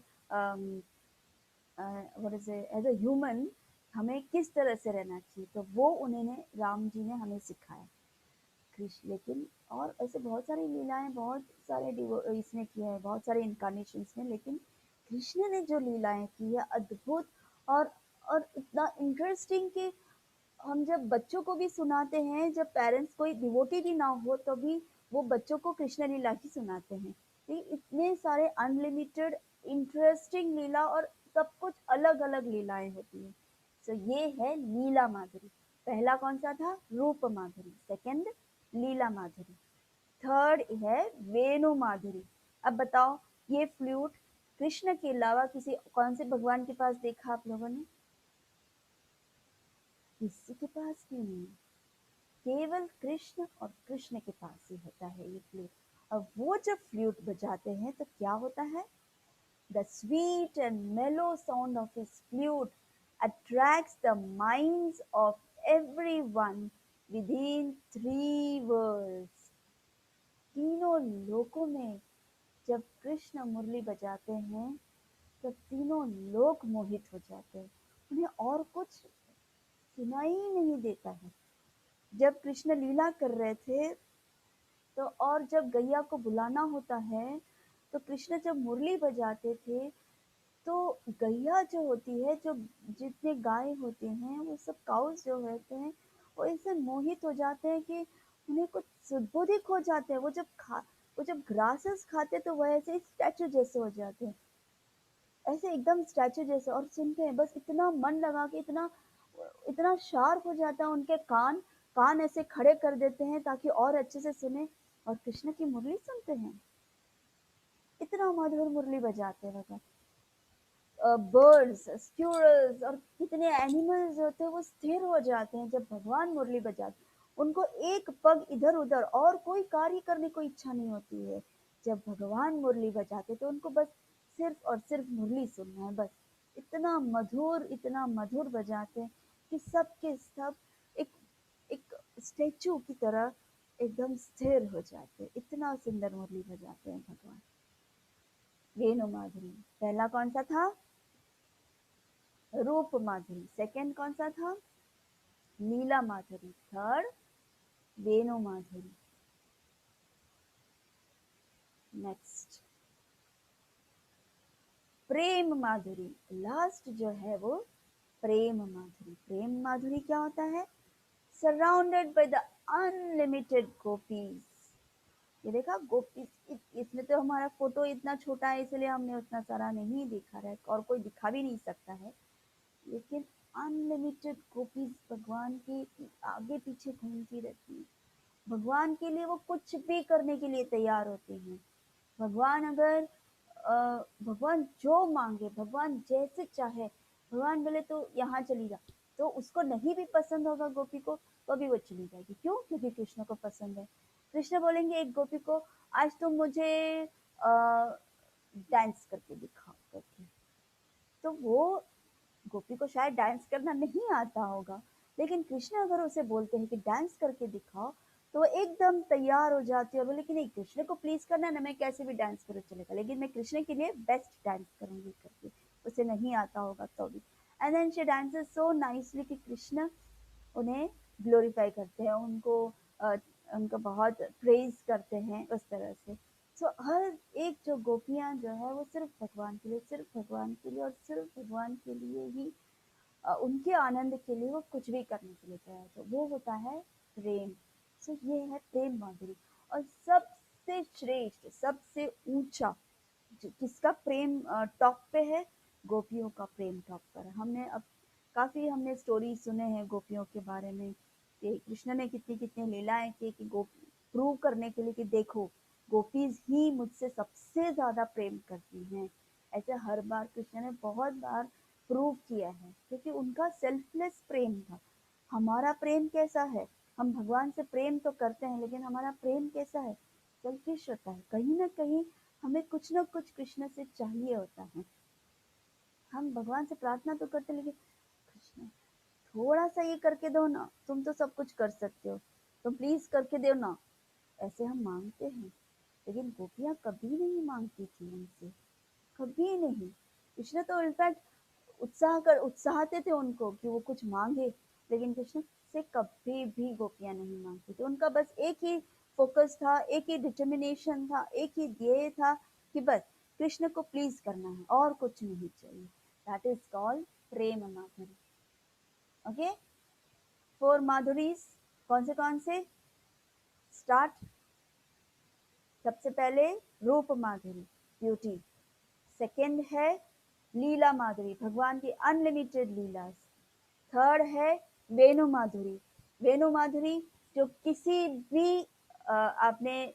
what is as a human, हमें किस तरह से रहना चाहिए, तो वो उन्होंने, राम जी ने हमें सिखाया कृष्ण। लेकिन और ऐसे बहुत सारी लीलाएं, बहुत सारे इसने किए हैं, बहुत सारे इनकारनेशन में, लेकिन कृष्ण ने जो लीलाएं की है अद्भुत, और और इतना इंटरेस्टिंग कि हम जब बच्चों को भी सुनाते हैं, जब पेरेंट्स कोई डिवोटी भी ना हो तो भी वो बच्चों को कृष्ण लीला ही सुनाते हैं। ये इतने सारे अनलिमिटेड इंटरेस्टिंग लीला, और सब कुछ अलग अलग लीलाएं होती है। सो ये है लीला माधुरी। पहला कौन सा था? रूप माधुरी। सेकंड लीला माधुरी। थर्ड है वेणु माधुरी। अब बताओ, ये फ्लूट कृष्ण के अलावा किसी कौन से भगवान के पास देखा आप लोगों ने? किसी के पास भी नहीं, केवल कृष्ण और कृष्ण के पास ही होता है ये फ्लूट। अब वो जब फ्लूट बजाते हैं तो क्या होता है? द स्वीट एंड मेलो sound of his flute attracts the minds of everyone within three worlds। तीनों लोकों में जब कृष्ण मुरली बजाते हैं तब तीनों लोक मोहित हो जाते हैं, उन्हें और कुछ सुनाई नहीं देता है। जब कृष्ण लीला कर रहे थे तो, और जब गैया को बुलाना होता है तो कृष्ण जब मुरली बजाते थे तो गैया जो होती है, जो जितने गाय होते हैं, वो सब काउस जो होते हैं, वो ऐसे मोहित हो जाते हैं कि उन्हें कुछ सुदबुद्धि खो जाते हैं। वो जब ग्रासेस खाते तो वह ऐसे स्टैचू जैसे हो जाते हैं, ऐसे एकदम स्टैचू जैसे, और सुनते हैं बस इतना मन लगा के, इतना इतना शार्प हो जाता है उनके कान, कान ऐसे खड़े कर देते हैं ताकि और अच्छे से सुने, और कृष्ण की मुरली सुनते हैं। इतना मधुर मुरली बजाते हैं। बर्ड्स, स्क्यूरल्स और कितने एनिमल्स होते हैं वो स्थिर हो जाते हैं जब भगवान मुरली बजाते। उनको एक पग इधर उधर और कोई कार्य करने को इच्छा नहीं होती है। जब भगवान मुरली बजाते तो उनको बस सिर्फ और सिर्फ मुरली सुनना है, बस। इतना मधुर बजाते हैं कि सब के सब एक एक स्टेचू की तरह एकदम स्थिर हो जाते हैं। इतना सुंदर मुरली बजाते हैं भगवान। वेणु माधुरी पहला कौन सा था? रूप माधुरी। सेकंड कौन सा था? लीला माधुरी। थर्ड वेणु माधुरी। नेक्स्ट प्रेम माधुरी। लास्ट जो है वो प्रेम माधुरी। प्रेम माधुरी क्या होता है? Surrounded by the unlimited gopis. ये देखा गोपीज, इसमें तो हमारा फोटो इतना छोटा है इसलिए हमने उतना सारा नहीं दिखा रहा है, और कोई दिखा भी नहीं सकता है, लेकिन अनलिमिटेड गोपीज भगवान के आगे पीछे घूमती रहती है। भगवान के लिए वो कुछ भी करने के लिए तैयार होते हैं। भगवान अगर भगवान जो मांगे, भगवान जैसे चाहे, भगवान बोले तो यहाँ चली जा, तो उसको नहीं भी पसंद होगा गोपी को तो भी वो चली जाएगी। क्यों? क्योंकि कृष्ण को पसंद है। कृष्ण बोलेंगे एक गोपी को, आज तुम मुझे डांस करके दिखाओ करके, तो वो गोपी को शायद डांस करना नहीं आता होगा, लेकिन कृष्ण अगर उसे बोलते हैं कि डांस करके दिखाओ तो वो एकदम तैयार हो जाती है और बोले कि नहीं, कृष्ण को प्लीज करना है ना, मैं कैसे भी डांस करूँ चलेगा, लेकिन मैं कृष्ण के लिए बेस्ट डांस करूंगी करके। उसे नहीं आता होगा तो भी, and then she dances so nicely कि कृष्ण उन्हें ग्लोरीफाई करते हैं, उनको अ, उनका बहुत प्रेज करते हैं उस तरह से। सो हर एक जो गोपियां जो है वो सिर्फ भगवान के लिए, सिर्फ भगवान के लिए और सिर्फ भगवान के लिए ही, उनके आनंद के लिए वो कुछ भी करने के लिए तैयार, तो वो होता है प्रेम। सो ये है प्रेम माधुरी। और सबसे श्रेष्ठ, सबसे ऊंचा किसका प्रेम टॉप पे है? गोपियों का प्रेम टॉप पर। हमने अब काफ़ी हमने स्टोरी सुने हैं गोपियों के बारे में कि कृष्ण ने कितनी कितनी लीलाएं की कि गोपी प्रूव करने के लिए कि देखो गोपीज ही मुझसे सबसे ज़्यादा प्रेम करती हैं। ऐसे हर बार कृष्ण ने बहुत बार प्रूव किया है क्योंकि उनका सेल्फलेस प्रेम था। हमारा प्रेम कैसा है? हम भगवान से प्रेम तो करते हैं लेकिन हमारा प्रेम कैसा है? सेल्फिश होता है। कहीं ना कहीं हमें कुछ ना कुछ कृष्ण से चाहिए होता है। हम भगवान से प्रार्थना तो करते हैं लेकिन कृष्ण थोड़ा सा ये करके दो ना, तुम तो सब कुछ कर सकते हो, तुम प्लीज करके दो ना, ऐसे हम मांगते हैं। लेकिन गोपियां कभी नहीं मांगती थी हमसे, कभी नहीं। कृष्ण तो इनफैक्ट उत्साहते थे उनको कि वो कुछ मांगे, लेकिन कृष्ण से कभी भी गोपियां नहीं मांगती थी। उनका बस एक ही फोकस था, एक ही डिटर्मिनेशन था, एक ही ध्येय था कि बस कृष्ण को प्लीज करना है और कुछ नहीं चाहिए। That is called Prem Madhuri. Okay, 4 Madhuri's कौन से? स्टार्ट। सबसे पहले रूप माधुरी, ब्यूटी। सेकंड है लीला माधुरी, भगवान की अनलिमिटेड लीला। थर्ड है वेणु माधुरी। वेणु माधुरी जो किसी भी आपने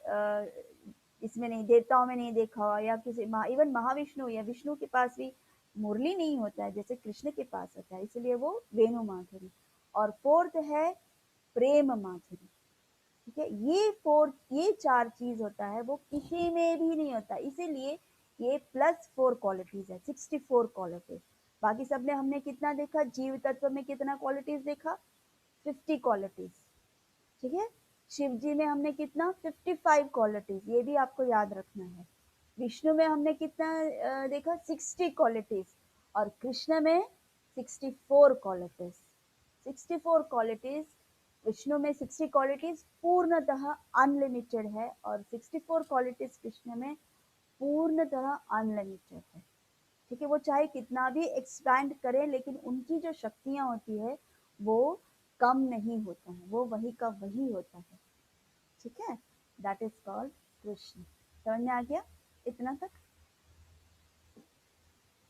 इसमें नहीं, देवताओं में नहीं देखा हो, या किसी इवन महाविष्णु या विष्णु के पास भी मुरली नहीं होता है जैसे कृष्ण के पास होता है, इसलिए वो वेणु माधुरी। और फोर्थ है प्रेम माधुरी। ठीक है, ये 4 चीज होता है वो किसी में भी नहीं होता, इसीलिए ये +4 क्वालिटीज है, 64 क्वालिटीज। बाकी सब ने हमने कितना देखा? जीव तत्व में कितना क्वालिटीज देखा? 50 क्वालिटीज। ठीक है, शिव जी में हमने कितना? 55 क्वालिटीज, ये भी आपको याद रखना है। विष्णु में हमने कितना देखा? 60 क्वालिटीज। और कृष्ण में 64 क्वालिटीज। 64 क्वालिटीज विष्णु में, 60 क्वालिटीज पूर्णतः अनलिमिटेड है, और 64 क्वालिटीज कृष्ण में पूर्णतः अनलिमिटेड है। ठीक है, वो चाहे कितना भी एक्सपैंड करें लेकिन उनकी जो शक्तियां होती है वो कम नहीं होता है, वो वही का वही होता है। ठीक है, दैट इज कॉल्ड कृष्ण। समझ में आ गया इतना तक?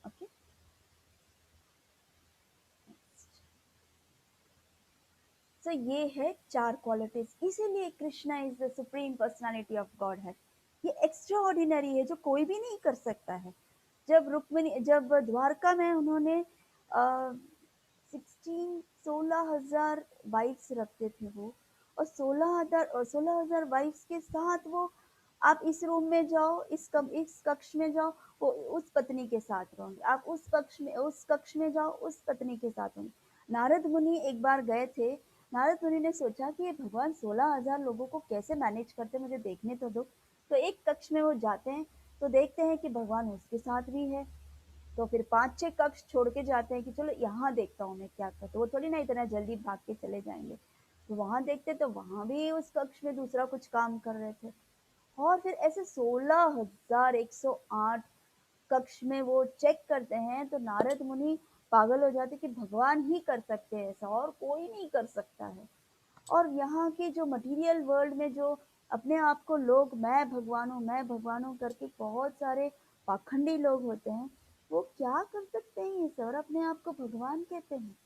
ओके, सो ये है 4 क्वालिटीज, इसीलिए Krishna is the supreme personality of God है। ये एक्स्ट्रा ऑर्डिनरी है जो कोई भी नहीं कर सकता है। जब द्वारका में उन्होंने 16,000 वाइफ्स रखते थे वो, और 16,000 वाइफ्स के साथ वो, आप इस रूम में जाओ, इस कक्ष में जाओ, वो उस पत्नी के साथ रहोगे, आप उस कक्ष में जाओ, उस पत्नी के साथ होंगे। नारद मुनि एक बार गए थे, नारद मुनि ने सोचा कि ये भगवान 16,000 लोगों को कैसे मैनेज करते, मुझे देखने तो दो। तो एक कक्ष में वो जाते हैं तो देखते हैं कि भगवान उसके साथ भी है। तो फिर 5-6 कक्ष छोड़ के जाते हैं कि चलो यहाँ देखता हूँ मैं क्या करता हूँ, वो थोड़ी ना इतना जल्दी भाग के चले जाएंगे। तो वहां देखते तो वहां भी उस कक्ष में दूसरा कुछ काम कर रहे थे। और फिर ऐसे 16,108 कक्ष में वो चेक करते हैं तो नारद मुनि पागल हो जाते कि भगवान ही कर सकते हैं ऐसा, और कोई नहीं कर सकता है। और यहाँ की जो मटेरियल वर्ल्ड में जो अपने आप को लोग मैं भगवान हूँ करके बहुत सारे पाखंडी लोग होते हैं, वो क्या कर सकते हैं ये सर, अपने आप को भगवान कहते हैं।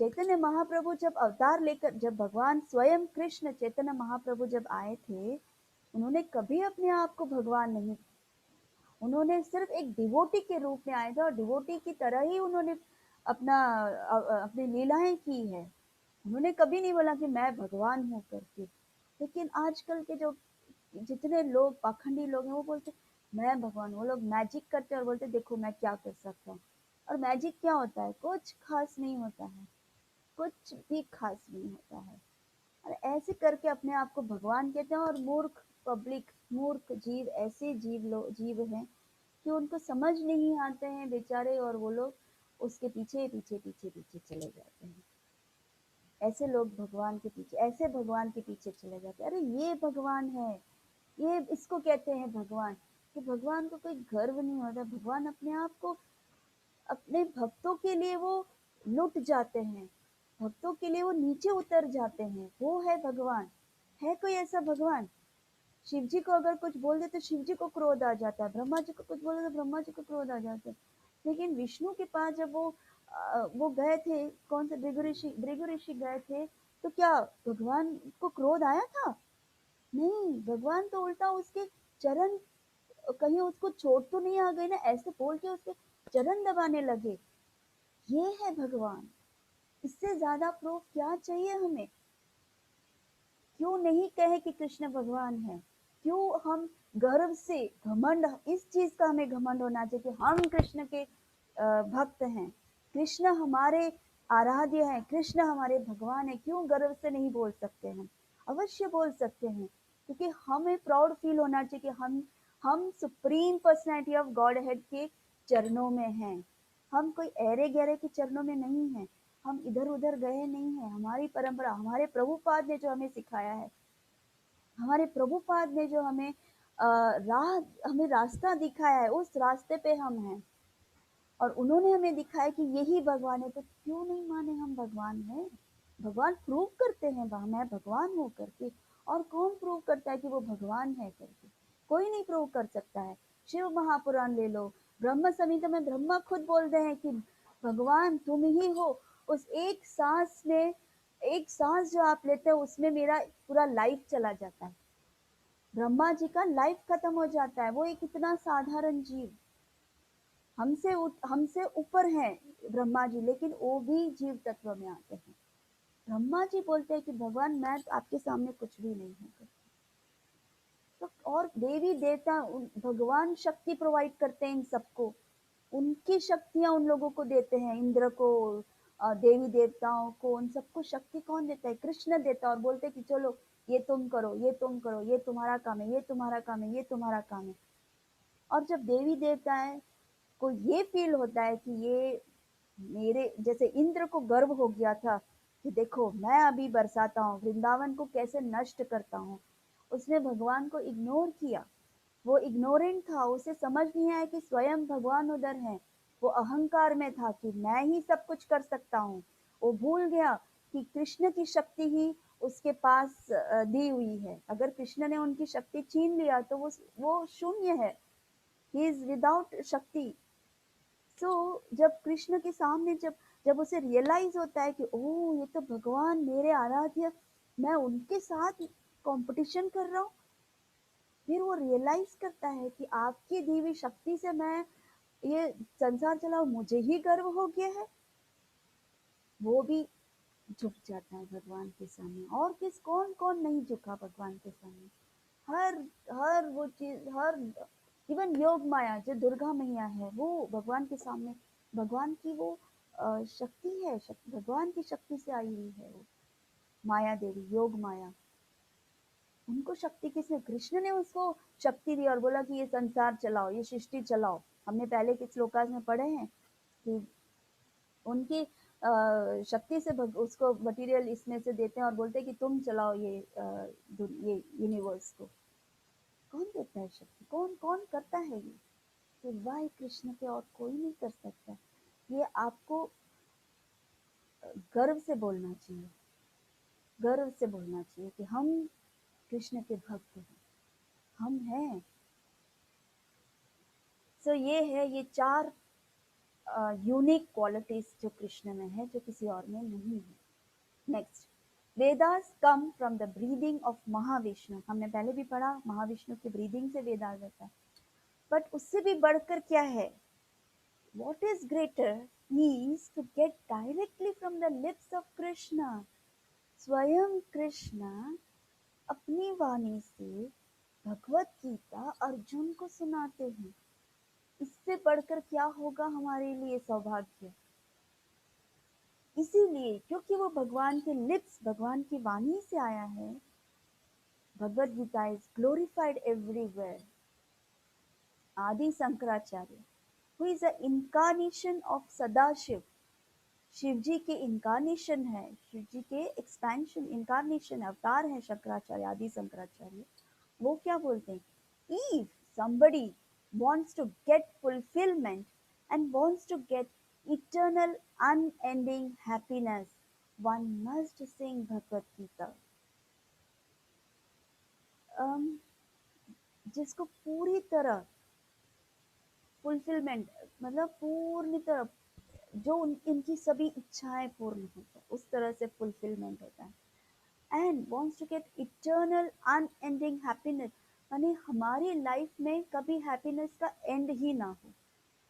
चैतन्य महाप्रभु जब अवतार लेकर, जब भगवान स्वयं कृष्ण चैतन्य महाप्रभु जब आए थे, उन्होंने कभी अपने आप को भगवान नहीं, उन्होंने सिर्फ एक डिवोटी के रूप में आए थे, और डिवोटी की तरह ही उन्होंने अपनी लीलाएं की है। उन्होंने कभी नहीं बोला कि मैं भगवान हूँ करके। लेकिन आजकल के जो जितने लोग पाखंडी लोग हैं वो बोलते मैं भगवान हूँ, वो लोग मैजिक करते हैं और बोलते देखो मैं क्या कर सकता हूँ। और मैजिक क्या होता है? कुछ खास नहीं होता है, कुछ भी खास नहीं होता है। और ऐसे करके अपने आप को भगवान कहते हैं, और मूर्ख पब्लिक, मूर्ख जीव, ऐसे जीव हैं कि उनको समझ नहीं आते हैं बेचारे, और वो लोग उसके पीछे पीछे पीछे पीछे चले जाते हैं। ऐसे लोग भगवान के पीछे, ऐसे भगवान के पीछे चले जाते हैं। अरे ये भगवान है, ये इसको कहते हैं भगवान। कि भगवान को कोई गर्व नहीं होता, भगवान अपने आप को अपने भक्तों के लिए वो लुट जाते हैं, भक्तों के लिए वो नीचे उतर जाते हैं, वो है भगवान। है कोई ऐसा भगवान? शिव जी को अगर कुछ बोल दे तो शिव जी को क्रोध आ जाता है, ब्रह्मा जी को कुछ बोल दे तो ब्रह्मा जी को क्रोध आ जाता है। लेकिन विष्णु के पास जब वो गए थे, कौन से भृगु ऋषि गए थे, तो क्या भगवान को क्रोध आया था? नहीं, भगवान तो उल्टा उसके चरण, कहीं उसको चोट तो नहीं आ गई ना, ऐसे बोल के उसके चरण दबाने लगे। ये है भगवान। इससे ज्यादा प्रूफ क्या चाहिए हमें? क्यों नहीं कहे कि कृष्ण भगवान है? क्यों हम गर्व से घमंड, इस चीज का हमें घमंड होना चाहिए कि हम कृष्ण के भक्त हैं, कृष्ण हमारे आराध्य हैं, कृष्ण हमारे भगवान है। क्यों गर्व से नहीं बोल सकते? हम अवश्य बोल सकते हैं, क्योंकि हमें प्राउड फील होना चाहिए कि हम supreme personality of God head के चरणों में हैं। हम कोई ऐरे गहरे के चरणों में नहीं है, हम इधर उधर गए नहीं है। हमारी परंपरा, हमारे प्रभुपाद ने जो हमें सिखाया है, हमारे प्रभुपाद ने जो हमें हमें रास्ता दिखाया है, उस रास्ते पे हम हैं। और उन्होंने हमें दिखाया कि यही भगवान है, तो क्यों नहीं माने हम भगवान है? भगवान प्रूव करते हैं मैं भगवान हूँ करके। और कौन प्रूव करता है कि वो भगवान है करके? कोई नहीं प्रूव कर सकता है। शिव महापुराण ले लो, ब्रह्म संहिता में ब्रह्मा खुद बोलते हैं कि भगवान तुम ही हो। उस एक सांस में, एक सांस जो आप लेते हो उसमें मेरा पूरा लाइफ चला जाता है। ब्रह्मा जी का लाइफ खत्म हो जाता है। वो एक इतना साधारण जीव, हमसे ऊपर हैं ब्रह्मा जी, लेकिन वो भी जीव तत्व में आते हैं। ब्रह्मा जी बोलते हैं कि भगवान मैं आपके सामने कुछ भी नहीं हूँ। तो और देवी देवता, भगवान शक्ति प्रोवाइड करते हैं इन सबको, उनकी शक्तियां उन लोगों को देते हैं, इंद्र को, देवी देवताओं को, उन सबको शक्ति कौन देता है? कृष्ण देता है। और बोलते हैं कि चलो ये तुम करो, ये तुम करो, ये तुम्हारा काम है, ये तुम्हारा काम है, ये तुम्हारा काम है। और जब देवी देवता है को ये फील होता है कि ये मेरे जैसे, इंद्र को गर्व हो गया था कि देखो मैं अभी बरसाता हूँ, वृंदावन को कैसे नष्ट करता हूँ। उसने भगवान को इग्नोर किया। वो इग्नोरेंट था, उसे समझ नहीं आया कि स्वयं भगवान उधर है। वो अहंकार में था कि मैं ही सब कुछ कर सकता हूँ। वो भूल गया कि कृष्ण की शक्ति ही उसके पास दी हुई है। अगर कृष्ण ने उनकी शक्ति छीन लिया तो वो शून्य है, ही इज विदाउट शक्ति। सो जब कृष्ण के सामने, जब जब उसे रियलाइज होता है कि ओह ये तो भगवान मेरे आराध्य, मैं उनके साथ कंपटीशन कर रहा हूँ, फिर वो रियलाइज करता है कि आपकी दी हुई शक्ति से मैं ये संसार चलाऊं, मुझे ही गर्व हो गया है। वो भी झुक जाता है भगवान के सामने। और किस, कौन कौन नहीं झुका भगवान के सामने? हर हर वो चीज, हर इवन योग माया जो दुर्गा मैया है, वो भगवान के सामने, भगवान की वो शक्ति है, भगवान की शक्ति से आई हुई है वो माया देवी, योग माया। उनको शक्ति किसने? कृष्ण ने उसको शक्ति दी और बोला कि ये संसार चलाओ, ये सृष्टि चलाओ। हमने पहले के श्लोकास में पढ़े हैं कि उनकी शक्ति से उसको मटेरियल इसमें से देते हैं और बोलते हैं कि तुम चलाओ ये यूनिवर्स को। कौन देता है शक्ति? कौन कौन करता है ये? सिवाय कृष्ण के और कोई नहीं कर सकता। ये आपको गर्व से बोलना चाहिए, गर्व से बोलना चाहिए कि हम कृष्ण के भक्त हैं, हम हैं। सो ये है, ये चार यूनिक क्वालिटीज जो कृष्ण में है, जो किसी और में नहीं है। Next, Vedas come from the breathing of Mahavishnu. हमने पहले भी पढ़ा, महाविष्णु की ब्रीदिंग से वेदास होता है। बट उससे भी बढ़कर क्या है? What is greater is to get directly from the lips of Krishna. स्वयं कृष्ण अपनी वाणी से भगवत गीता अर्जुन को सुनाते हैं। इससे बढ़कर क्या होगा हमारे लिए सौभाग्य? इसीलिए क्योंकि वो भगवान के लिप्स, भगवान की वाणी से आया है, Bhagavad Gita is glorified everywhere. आदि Shankaracharya, who is the incarnation of Sadashiv, Shiv जी के इनकारनेशन है, शिव जी के एक्सपेंशन, इनकारनेशन, अवतार है शंकराचार्य, आदि शंकराचार्य। वो क्या बोलते हैं? If somebody wants to get fulfillment and wants to get eternal unending happiness, one must sing Bhagavad Gita. जिसको पूरी तरह फुलफिलमेंट, मतलब पूर्ण तरह जो इनकी सभी इच्छाएं पूर्ण हो जाए, उस तरह से फुलफिलमेंट होता है। And wants to get eternal unending happiness, यानी हमारी लाइफ में कभी हैप्पीनेस का एंड ही ना हो।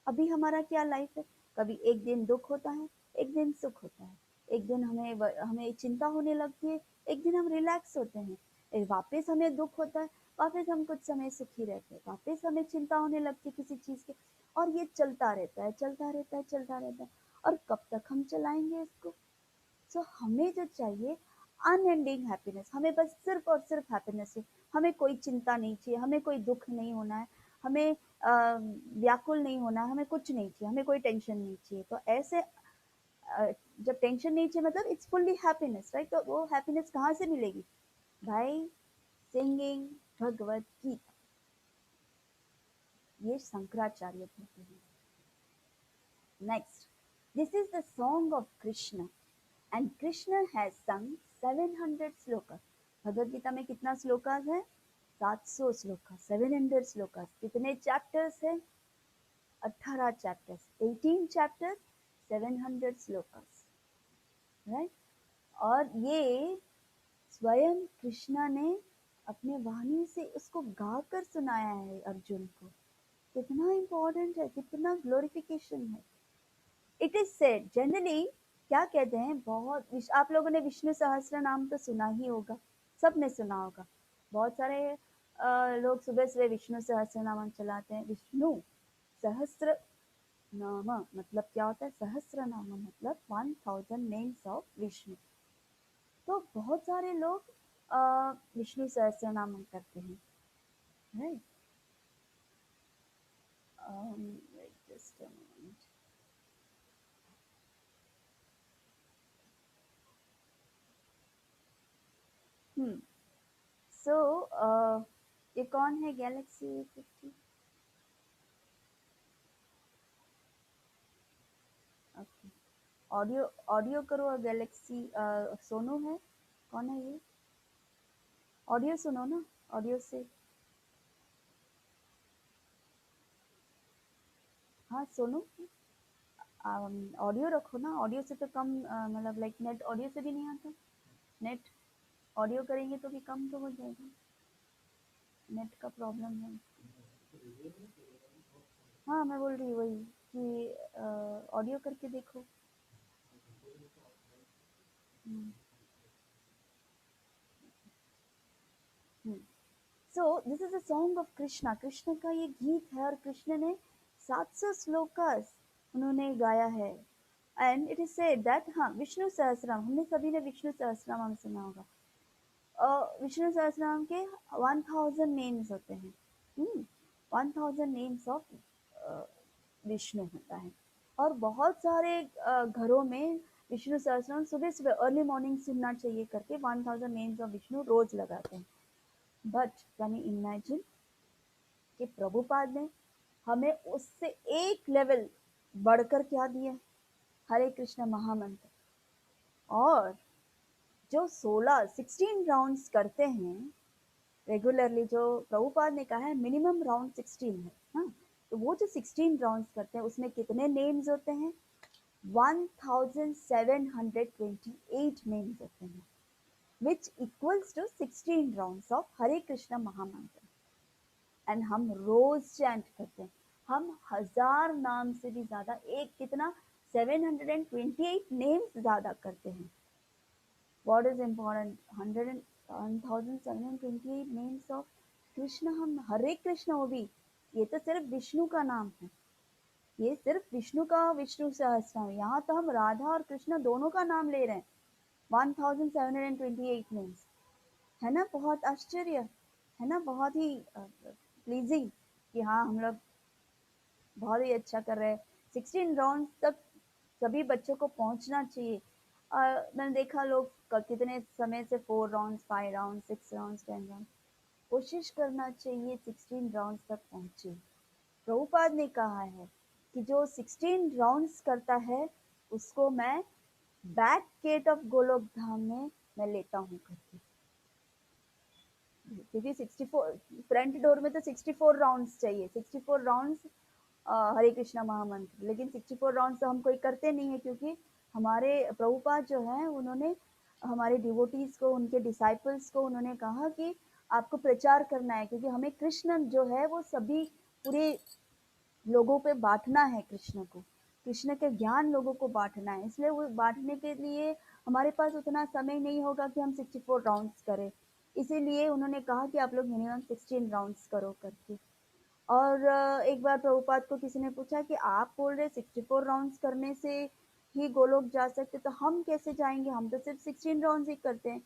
अभी हमारा क्या लाइफ है, कभी एक दिन दुख होता है, एक दिन सुख होता है, एक दिन हमें चिंता होने लगती है, एक दिन हम रिलैक्स होते हैं, वापस हमें दुख होता है, वापस हम कुछ समय सुखी रहते हैं, वापस हमें चिंता होने लगती है किसी चीज की, और ये चलता रहता है, चलता रहता है, चलता रहता है। और कब तक हम चलाएंगे इसको? सो हमें जो चाहिए अनएंडिंग हैप्पीनेस, हमें बस सिर्फ और सिर्फ हैप्पीनेस है। हमें कोई चिंता नहीं चाहिए, हमें कोई दुख नहीं होना है, हमें व्याकुल नहीं होना है, हमें कुछ नहीं चाहिए, हमें कोई टेंशन नहीं चाहिए। तो ऐसे जब टेंशन नहीं चाहिए मतलब इट्स फुल्ली हैप्पीनेस, राइट? तो वो हैप्पीनेस कहाँ से मिलेगी? भाई सिंगिंग भगवत गीता, ये शंकराचार्य कहते हैं। Next, this is the song of Krishna and Krishna has संग 700 श्लोकास। भगवद गीता में कितना श्लोकास है? 700 श्लोकास, 700 श्लोकास। कितने चैप्टर्स है? 18 चैप्टर्स, 18 चैप्टर्स, 700 श्लोकास, राइट? और ये स्वयं कृष्णा ने अपने वाणी से उसको गाकर सुनाया है अर्जुन को। कितना इंपॉर्टेंट है, कितना ग्लोरिफिकेशन है। इट इज सेड जनरली, क्या कहते हैं, बहुत आप लोगों ने विष्णु सहस्त्र नाम तो सुना ही होगा, सबने सुना होगा। बहुत सारे लोग सुबह सुबह विष्णु सहस्त्र नाम चलाते हैं। विष्णु सहस्त्र नाम मतलब क्या होता है? सहस्त्र नाम मतलब 1000 नेम्स ऑफ विष्णु। तो बहुत सारे लोग विष्णु सहस्त्र नाम करते हैं, right? Wait just a moment. हम्म सो ये कौन है गैलेक्सी 50? ओके, ऑडियो ऑडियो करो गैलेक्सी। सोनू है, कौन है ये? ऑडियो सुनो ना, ऑडियो से। हाँ सोनू, ऑडियो रखो ना, ऑडियो से तो कम मतलब लाइक नेट ऑडियो से भी नहीं आता। नेट ऑडियो करेंगे तो भी कम तो हो जाएगा, नेट का प्रॉब्लम है। हाँ मैं बोल रही वही कि ऑडियो करके देखो। सो this is a song of Krishna, Krishna का ये गीत है, और कृष्ण ने 700 श्लोकास उन्होंने गाया है। And it is said that, हाँ विष्णु सहस्रनाम, हमने सभी ने विष्णु सहस्रनाम सुना होगा। विष्णु सहस्रनाम के 1000 नेम्स होते हैं। 1000 नेम्स ऑफ विष्णु होता है। और बहुत सारे घरों में विष्णु सहस्रनाम सुबह सुबह अर्ली मॉर्निंग सुनना चाहिए करके 1000 नेम्स ऑफ विष्णु रोज लगाते हैं। बट कैन यू इमेजिन कि प्रभुपाद ने हमें उससे एक लेवल बढ़कर क्या दिया है? हरे कृष्ण महामंत्र। और जो 16 राउंड्स करते हैं रेगुलरली, जो प्रभुपाद ने कहा है मिनिमम राउंड 16 है, हाँ, तो वो जो 16 राउंड्स करते हैं उसमें कितने नेम्स होते हैं? 1728 नेम्स होते हैं, which equals to 16 rounds of हरे कृष्ण महामंत्र। एंड हम रोज चैंट करते हैं, हम 1000 नाम से भी ज्यादा, एक कितना 728 नेम्स ज्यादा करते हैं। What is important? 1728 names of Krishna, हम हरे कृष्ण, वो भी ये तो सिर्फ विष्णु का नाम है, ये सिर्फ विष्णु का विष्णु सहस्त्रनाम, यहाँ तो हम राधा और कृष्ण दोनों का नाम ले रहे हैं। 1728 नेम्स, है ना? बहुत आश्चर्य, है ना? बहुत ही प्लीजिंग कि हाँ हम लोग बहुत ही अच्छा कर रहे हैं। 16 राउंड तक सभी बच्चों को पहुंचना चाहिए। मैंने देखा लोग कितने समय से 4 राउंड, 5 राउंड, 6 राउंड, 10 राउंड, कोशिश करना चाहिए 16 राउंड तक पहुंचे। प्रभुपाद ने कहा है कि जो 16 राउंड्स करता है उसको मैं बैक गेट ऑफ गोलोक धाम में मैं लेता हूँ करके। क्योंकि 64 फ्रंट डोर में तो 64 राउंड्स चाहिए, 64 राउंड्स हरे कृष्णा महामंत्र, लेकिन 64 राउंड्स तो हम कोई करते नहीं है, क्योंकि हमारे प्रभुपाद जो हैं उन्होंने हमारे डिवोटीज को, उनके डिसाइपल्स को उन्होंने कहा कि आपको प्रचार करना है, क्योंकि हमें कृष्ण जो है वो सभी पूरे लोगों पे बांटना है, कृष्ण को, कृष्ण के ज्ञान लोगों को बांटना है, इसलिए वो बांटने के लिए हमारे पास उतना समय नहीं होगा कि हम 64 राउंड्स करें, इसीलिए उन्होंने कहा कि आप लोग मिनिमम 16 राउंड्स करो करके। और एक बार प्रभुपाद को किसी ने पूछा कि आप बोल रहे 64 राउंड्स करने से ही गोलोक जा सकते, तो हम कैसे जाएंगे, हम तो सिर्फ 16 राउंड्स ही करते हैं।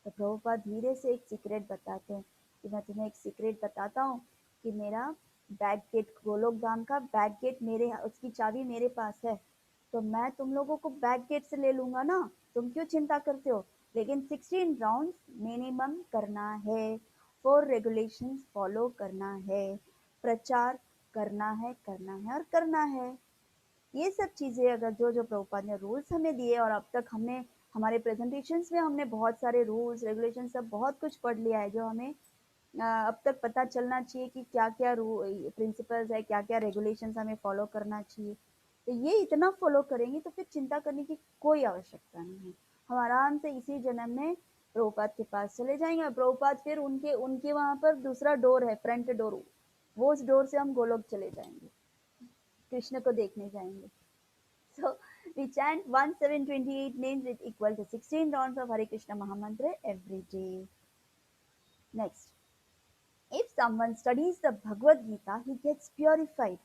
तो प्रभुपाद धीरे से एक सीक्रेट बताते हैं कि मैं तुम्हें एक सीक्रेट बताता हूँ कि मेरा बैक गेट, गोलोक धाम का बैक गेट मेरे, उसकी चाबी मेरे पास है, तो मैं तुम लोगों को बैक गेट से ले लूंगा ना, तुम क्यों चिंता करते हो, लेकिन 16 राउंड्स मिनिमम करना है, 4 रेगुलेशंस फॉलो करना है, प्रचार करना है और करना है। ये सब चीज़ें अगर जो जो प्रभुपाद ने रूल्स हमें दिए, और अब तक हमने हमारे प्रेजेंटेशंस में हमने बहुत सारे रूल्स रेगुलेशन सब बहुत कुछ पढ़ लिया है, जो हमें अब तक पता चलना चाहिए कि क्या क्या प्रिंसिपल्स है, क्या क्या रेगुलेशंस हमें फॉलो करना चाहिए। तो ये इतना फॉलो करेंगे तो फिर चिंता करने की कोई आवश्यकता नहीं है, हम आराम से इसी जन्म में प्रभुपाद के पास चले जाएंगे, और प्रभुपाद फिर उनके उनके वहां पर दूसरा डोर है, फ्रंट डोर, वो उस डोर से हम गोलोक चले जाएंगे, कृष्ण को देखने जाएंगे। So we chant 1728 names is equal to 16 rounds of Hare Krishna Mahamantra every day. Next, if someone studies the Bhagavad Gita, he gets purified.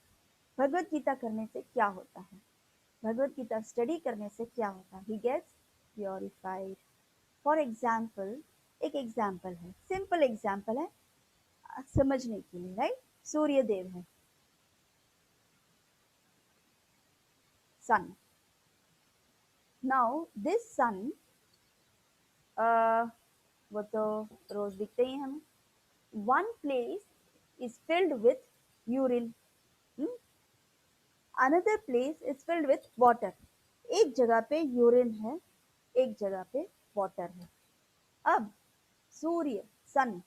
Bhagavad Gita करने से क्या होता है, भगवत गीता स्टडी करने से क्या होता है, he gets purified. For example, एक एग्जाम्पल है, सिंपल एग्जाम्पल है समझने के लिए, राइट, सूर्य देव है, सन, नाउ दिस सन, वो तो रोज दिखते ही हमें, one place is filled with urine, hmm? Another place is filled with water. एक जगह पे यूरिन है, एक जगह पे वाटर है। अब सूर्य, सन,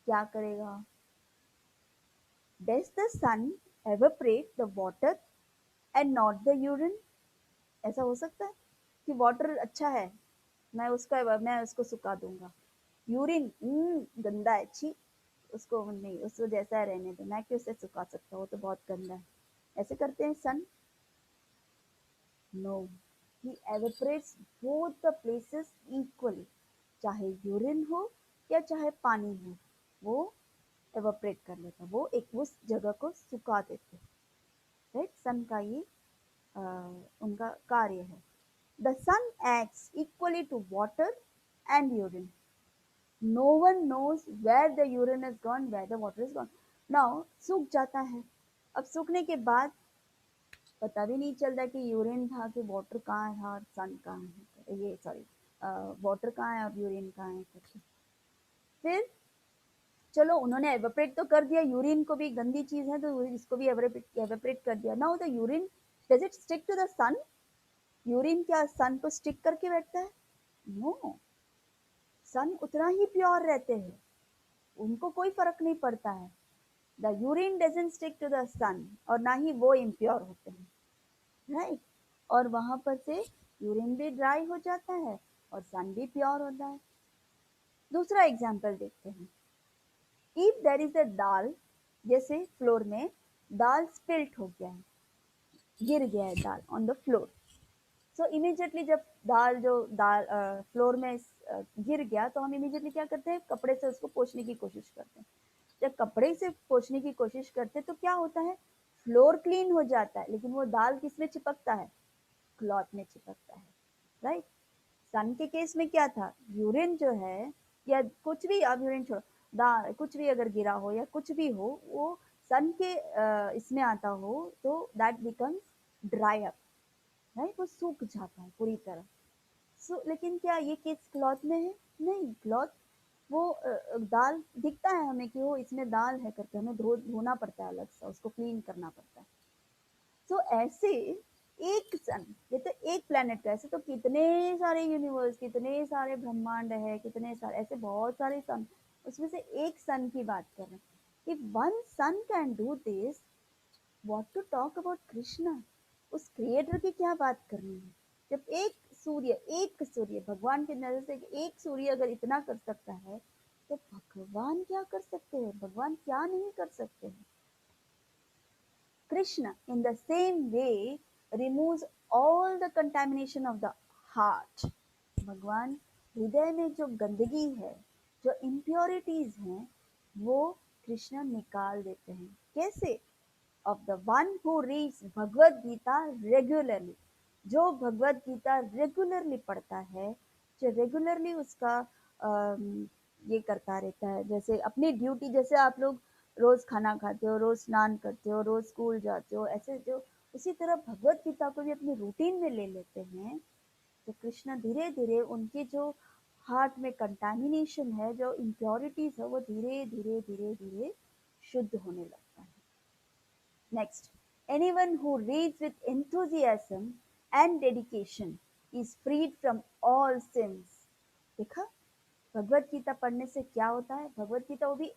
क्या करेगा, does the sun evaporate the water and not the urine? ऐसा हो सकता है कि वाटर अच्छा है, मैं उसको सुखा दूंगा, यूरिन गंदा है, छी, उसको नहीं, उसको जैसा है रहने दो, मैं क्यों उसे सुखा सकता हूँ, वो तो बहुत गंदा है, ऐसे करते हैं sun? No, he evaporates both the places equally, चाहे यूरिन हो या चाहे पानी हो, वो एवेपोरेट कर लेता, वो एक उस जगह को सुखा देते, राइट, सन का ये उनका कार्य है। The sun acts equally to water and urine, no one knows where the urine is gone, where the water is gone. Now सूख जाता है, अब सूखने के बाद पता भी नहीं चलता कि यूरिन था कि वाटर कहाँ है और सन कहाँ है, ये सॉरी, वाटर कहाँ है और यूरिन कहाँ है करके। फिर चलो उन्होंने एवेपोरेट तो कर दिया, यूरिन को भी गंदी चीज है तो इसको भी एवेपोरेट कर दिया। Now the urine, does it stick to the sun, urine क्या सन को स्टिक करके बैठता है? नो, सन उतना ही प्योर रहते हैं, उनको कोई फर्क नहीं पड़ता है, the urine doesn't stick to the sun, और ना ही वो इम्प्योर होते हैं, राइट, और वहां पर से यूरिन भी ड्राई हो जाता है और सन भी प्योर होता है। दूसरा एग्जाम्पल देखते हैं, इफ देर इज अ दाल, जैसे फ्लोर में दाल स्पिल्ट हो गया है, गिर गया है dal on the floor, so immediately जब दाल फ्लोर में गिर गया तो हम इमीडिएटली क्या करते हैं, कपड़े से उसको पोंछने की कोशिश करते हैं। जब कपड़े से पोंछने की कोशिश करते हैं तो क्या होता है, फ्लोर क्लीन हो जाता है, लेकिन वो दाल किसमें चिपकता है, क्लॉथ में चिपकता है, राइट। सन के केस में क्या था, यूरिन जो है या कुछ भी, अब यूरिन छोड़ो, कुछ भी अगर गिरा हो या कुछ भी हो, वो सन के इसमें आता हो तो that becomes dry up, right, वो सूख जाता है पूरी तरह। लेकिन क्या ये केस क्लॉथ में है? नहीं, क्लॉथ वो दाल दिखता है हमें कि वो इसमें दाल है करके, हमें धोना पड़ता है अलग से, उसको क्लीन करना पड़ता है। तो ऐसे एक सन, ये तो एक प्लेनेट का, ऐसे तो कितने सारे यूनिवर्स, कितने सारे ब्रह्मांड है, कितने सारे ऐसे बहुत सारे सन, उसमें से एक सन की बात कर रहे हैं। If one sun can do this, what to talk about Krishna. उस क्रिएटर की क्या बात करनी है। जब एक सूर्य भगवान की नजर से एक सूर्य अगर इतना कर सकता है, तो भगवान क्या कर सकते हैं, भगवान क्या नहीं कर सकते हैं। Krishna, in the same way, removes all the contamination of the heart. भगवान हृदय में जो गंदगी है, जो impurities हैं, वो कृष्ण निकाल देते हैं। कैसे? Of the one who reads Bhagavad Gita regularly, जो भगवद गीता रेगुलरली पढ़ता है, जो रेगुलरली उसका ये करता रहता है, जैसे अपनी ड्यूटी, जैसे आप लोग रोज खाना खाते हो, रोज स्नान करते हो, रोज स्कूल जाते हो, ऐसे जो उसी तरह भगवत गीता को भी अपनी रूटीन में ले लेते हैं, तो कृष्ण धीरे धीरे उनके जो हार्ट में कंटामिनेशन है, जो इम्प्योरिटीज है, वो धीरे धीरे धीरे धीरे शुद्ध होने लगता है। Next, anyone who reads with enthusiasm and dedication is freed from all sins। देखा, भगवत गीता पढ़ने से क्या होता है, भगवत गीता वो भी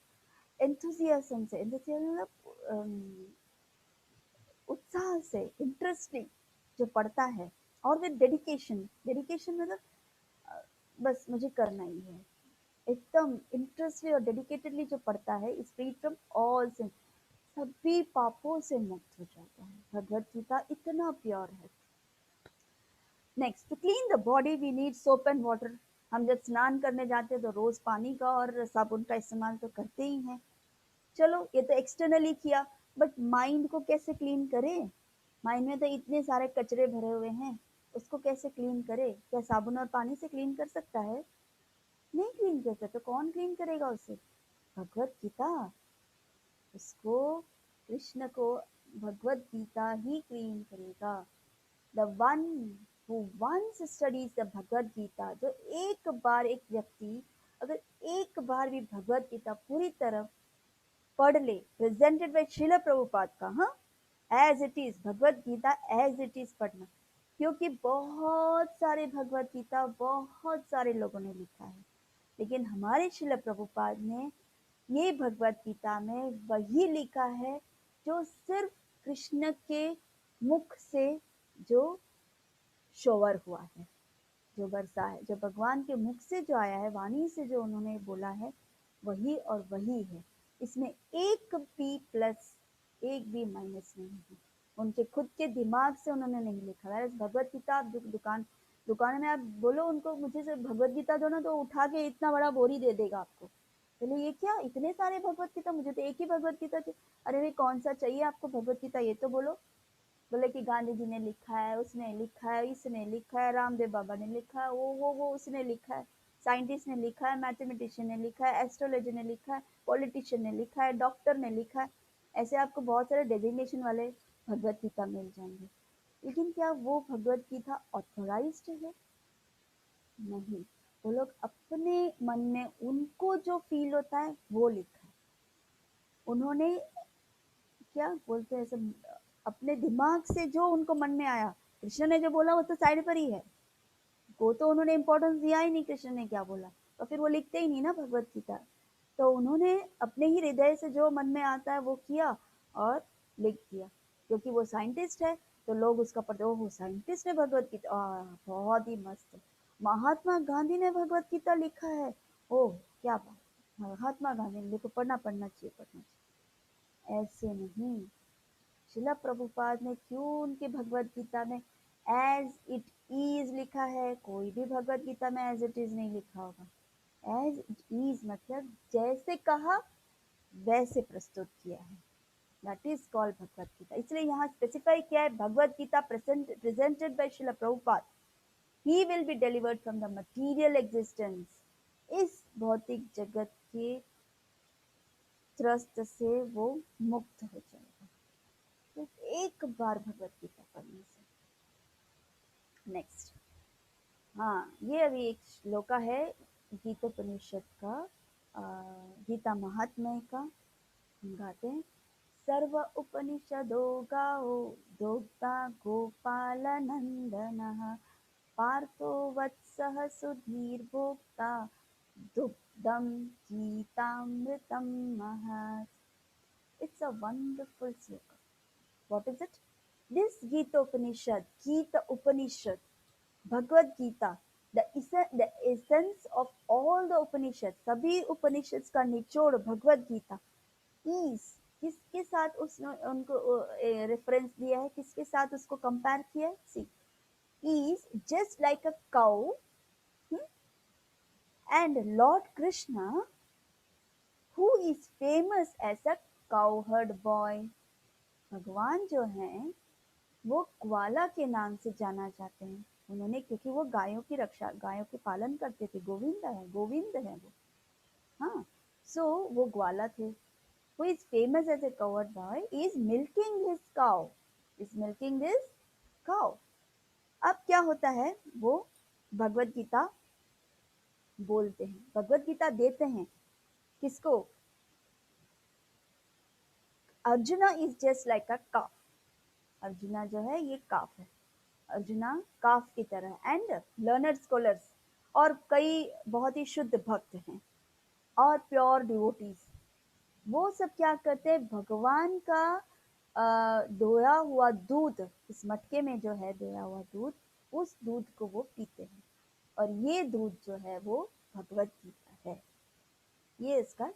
एंथुजियाज्म से, मतलब उत्साह से, इंटरेस्टिंग जो पढ़ता है, और विद डेडिकेशन, डेडिकेशन मतलब बस मुझे करना ही है, एकदम इंटरेस्टली और डेडिकेटेडली जो पढ़ता है, इज फ्री फ्रॉम ऑल सिन, सभी पापों से मुक्त हो जाता है। भगवत गीता इतना प्योर है। Next, to clean the body we need soap and water. हम जब स्नान करने जाते हैं तो रोज पानी का और साबुन का इस्तेमाल तो करते ही हैं। चलो ये तो एक्सटर्नली किया, बट माइंड को कैसे क्लीन करें। माइंड में तो इतने सारे कचरे भरे हुए हैं, उसको कैसे क्लीन करे। क्या साबुन और पानी से क्लीन कर सकता है? नहीं क्लीन कर सकता। तो कौन क्लीन करेगा उसे? भगवत गीता। उसको, कृष्ण को भगवत गीता ही क्लीन करेगा। The one who once studies the Bhagavad Gita, जो एक बार, एक व्यक्ति अगर एक बार भी भगवत गीता पूरी तरह पढ़ ले, प्रेजेंटेड बाय श्रील प्रभुपाद का, हाँ, as it is, Bhagavad Gita as it is पढ़ना। क्योंकि बहुत सारे भगवत गीता बहुत सारे लोगों ने लिखा है, लेकिन हमारे श्रील प्रभुपाद ने ये भगवत गीता में वही लिखा है जो सिर्फ कृष्ण के मुख से जो शोवर हुआ है, जो बरसा है, जो भगवान के मुख से जो आया है, वाणी से जो उन्होंने बोला है, वही और वही है। इसमें एक भी प्लस, एक भी माइनस नहीं है। उनके खुद के दिमाग से उन्होंने नहीं लिखा है। भगवत गीता आप दुकान में आप बोलो उनको मुझे से भगवत गीता दो ना, तो उठा के इतना बड़ा बोरी दे देगा आपको। बोले ये क्या, इतने सारे भगवत गीता, मुझे तो एक ही भगवत गीता थी। अरे भाई कौन सा चाहिए आपको भगवत गीता, ये तो बोलो। बोले कि गांधी जी ने लिखा है, उसने लिखा है, इसने लिखा है, रामदेव बाबा ने लिखा है, वो उसने लिखा है, साइंटिस्ट ने लिखा है, मैथमेटिशियन ने लिखा है, एस्ट्रोलॉजर ने लिखा है, पॉलिटिशियन ने लिखा है, डॉक्टर ने लिखा है। ऐसे आपको बहुत सारे डेजिग्नेशन वाले भगवत गीता मिल जाएंगे। लेकिन क्या वो भगवत गीता ऑथोराइज्ड है? नहीं। वो लोग अपने मन में उनको जो फील होता है वो लिखा है। उन्होंने क्या बोलते हैं सब, अपने दिमाग से जो उनको मन में आया, कृष्ण ने जो बोला वो तो साइड पर ही है, वो तो उन्होंने इम्पोर्टेंस दिया ही नहीं, कृष्ण ने क्या बोला, तो फिर वो लिखते ही नहीं ना भगवत गीता। तो उन्होंने अपने ही हृदय से जो मन में आता है वो किया और लिख दिया। क्योंकि वो साइंटिस्ट है, तो लोग उसका पढ़ते, ओह साइंटिस्ट ने भगवत गीता, बहुत ही मस्त। महात्मा गांधी ने भगवत गीता लिखा है, ओह क्या बात, महात्मा गांधी ने, देखो पढ़ना चाहिए, पढ़ना चाहिए। ऐसे नहीं। शिला प्रभुपाद ने क्यों उनके भगवत गीता में एज इट इज लिखा है? कोई भी भगवत गीता में एज इट इज नहीं लिखा होगा। एज इट इज मतलब जैसे कहा वैसे प्रस्तुत किया है, that is called Bhagavad Gita. इसलिए यहाँ स्पेसिफाई किया है, Bhagavad Gita presented by Shila Prabhupada, he will be delivered from the material existence. इस भौतिक जगत के त्रस्त से वो मुक्त हो जाएगा, सिर्फ एक बार भगवत गीता पढ़ने से। नेक्स्ट, हाँ, ये अभी एक श्लोका है गीतोपनिषद का, गीता महात्म्य का, हम गाते हैं। सर्व उपनिषदो गाओ दोग्धा गोपाल नंदन, पार्थो वत्सः सुधीर्भोक्ता दुग्धं गीतामृतं महत्. It's a wonderful sloka. What is it? This Gita Upanishad, Bhagavad Gita, the essence of all the Upanishads, सभी Upanishads का निचोड़ भगवद गीता is किसके साथ उसने उनको रेफरेंस दिया है, किसके साथ उसको कंपेयर किया है? See, is just like a cow, and Lord Krishna, who is famous as a cowherd boy. भगवान जो हैं वो ग्वाला के नाम से जाना जाते हैं. उन्होंने, क्योंकि वो गायों की रक्षा, गायों के पालन करते थे. गोविंद है वो. हाँ, so वो ग्वाला थे. Who is famous as a cowherd boy is milking his cow. Is milking his cow. अब क्या होता है, वो भगवद गीता बोलते हैं, भगवद गीता देते हैं किसको? Arjuna is just like a calf. Arjuna जो है ये काफ है. अर्जुना काफ की तरह. एंड लर्नर स्कॉलर्स और कई बहुत ही शुद्ध भक्त हैं और प्योर डिवोटीज, वो सब क्या करते हैं? भगवान का दोया हुआ दूध, इस मटके में जो है दोया हुआ दूध, उस दूध को वो पीते हैं. और ये दूध जो है वो भगवद गीता है. ये इसका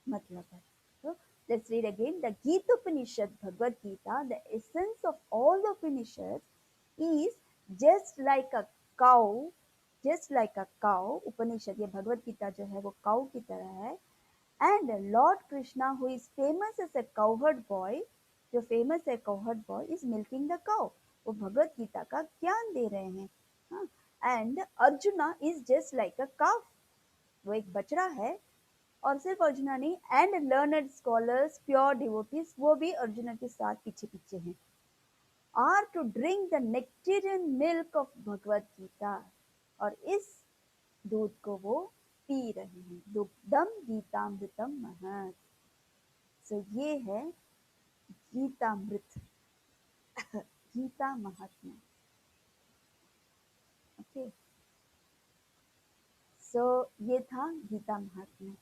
मतलब है. So let's read again. The Gita Upanishad, Bhagavad Gita, the essence of all the Upanishads is just like a cow, just like a cow. Upanishad, ये भगवद गीता जो है वो काउ की तरह है. And Lord Krishna, who is famous as a cowherd boy, जो famous है cowherd boy, is milking the cow. वो भगवद गीता का ज्ञान दे रहे हैं. हाँ. And Arjuna is just like a calf. वो एक बछड़ा है. और सिर्फ अर्जुना नहीं, and learned scholars, pure devotees, वो भी अर्जुना के साथ पीछे पीछे हैं. Are to drink the nectarean milk of Bhagavad Gita. और इस दूध को वो पी रहे हैं. दुग्धम गीतामृतम महत्. सो ये है गीतामृत, गीता महात्मा. ओके, सो ये था गीता महात्मा.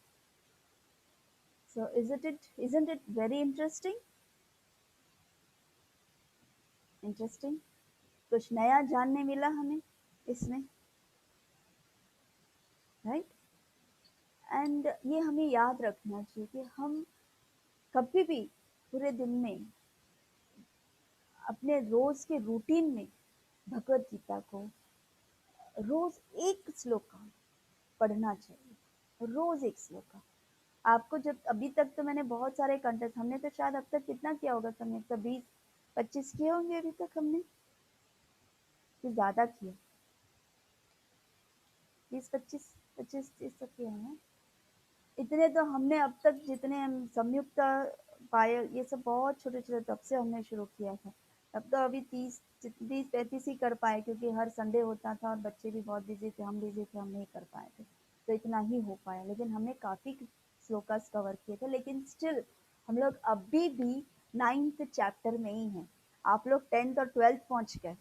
So isn't it very interesting? Interesting. कुछ नया जानने मिला हमें इसमें, राइट? एंड ये हमें याद रखना चाहिए कि हम कभी भी पूरे दिन में अपने रोज के रूटीन में भगवद गीता को रोज एक श्लोक पढ़ना चाहिए. रोज एक श्लोक. आपको जब अभी तक तो मैंने बहुत सारे कंटेस्ट, हमने तो शायद अब तक कितना किया होगा, हमने तो 20-25 किए होंगे अभी तक हमने, कि ज्यादा किए. 20-25-25-30 तक किए हैं. इतने तो हमने अब तक, जितने हम संयुक्त पाए, ये सब बहुत छोटे छोटे, तब से हमने शुरू किया था. तब तो अभी 30-35 ही कर पाए, क्योंकि हर संडे होता था और बच्चे भी बहुत बिजी थे, हम बिजी थे, हम नहीं कर पाए थे, तो इतना ही हो पाया. लेकिन हमने काफी श्लोकास कवर किए थे. लेकिन स्टिल हम लोग अभी भी 9th चैप्टर में ही हैं. आप लोग 10th और 12th पहुंच गए,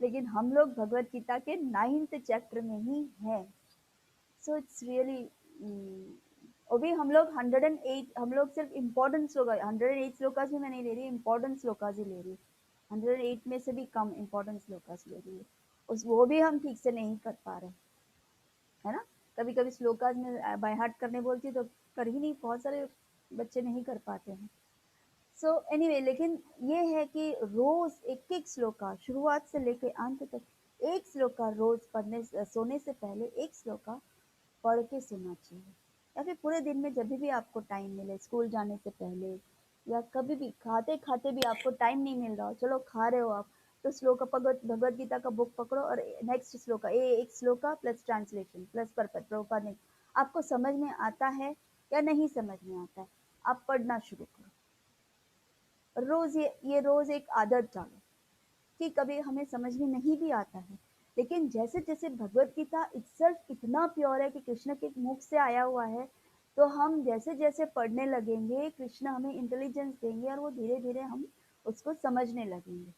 लेकिन हम लोग भगवत गीता के 9th चैप्टर में ही हैं. सो इट्स रियली, अभी हम लोग 108, हम लोग सिर्फ इम्पोर्टेंट श्लोका, 108 श्लोकास भी मैं नहीं ले रही, इम्पोर्टेंट श्लोकास ही ले रही. 108 में से भी कम इम्पोर्टेंट श्लोकास ले रही है. वो भी हम ठीक से नहीं कर पा रहे, है ना? कभी कभी श्लोकास में बाय हार्ट करने बोलती तो कर ही नहीं, बहुत सारे बच्चे नहीं कर पाते हैं. सो एनीवे, लेकिन ये है कि रोज एक एक श्लोका, शुरुआत से लेके अंत तक एक श्लोका रोज पढ़ने, सोने से पहले एक श्लोका पढ़ के सोना चाहिए. या फिर पूरे दिन में जब भी आपको टाइम मिले, स्कूल जाने से पहले, या कभी भी खाते खाते भी आपको टाइम नहीं मिल रहा हो, चलो खा रहे हो आप, तो श्लोक भगवद गीता का बुक पकड़ो और नेक्स्ट श्लोका, एक shloka plus translation plus purport Prabhupada ने, आपको समझ में आता है या नहीं समझ में आता है, आप पढ़ना शुरू करो. रोज ये रोज एक आदत डालो कि कभी हमें समझ में नहीं भी आता है, लेकिन जैसे जैसे भगवत गीता इटसेल्फ इतना प्योर है कि कृष्ण के मुख से आया हुआ है, तो हम जैसे जैसे पढ़ने लगेंगे, कृष्ण हमें इंटेलिजेंस देंगे और वो धीरे धीरे हम उसको समझने लगेंगे.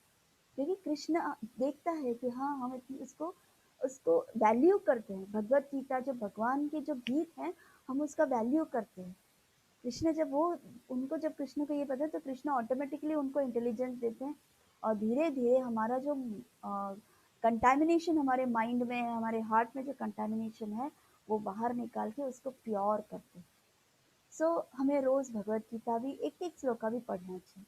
क्योंकि कृष्ण देखता है कि हाँ, हम इसको उसको वैल्यू करते हैं। भगवत गीता जो भगवान के जो गीत हैं, हम उसका वैल्यू करते हैं। कृष्ण जब वो उनको जब कृष्ण को ये पता है, तो कृष्ण ऑटोमेटिकली उनको इंटेलिजेंस देते हैं और धीरे धीरे हमारा जो कंटामिनेशन हमारे माइंड में है, हमारे हार्ट में जो कंटामिनेशन है, वो बाहर निकाल के उसको प्योर करते हैं। सो हमें रोज भगवत गीता भी एक एक श्लोका भी पढ़ना चाहिए।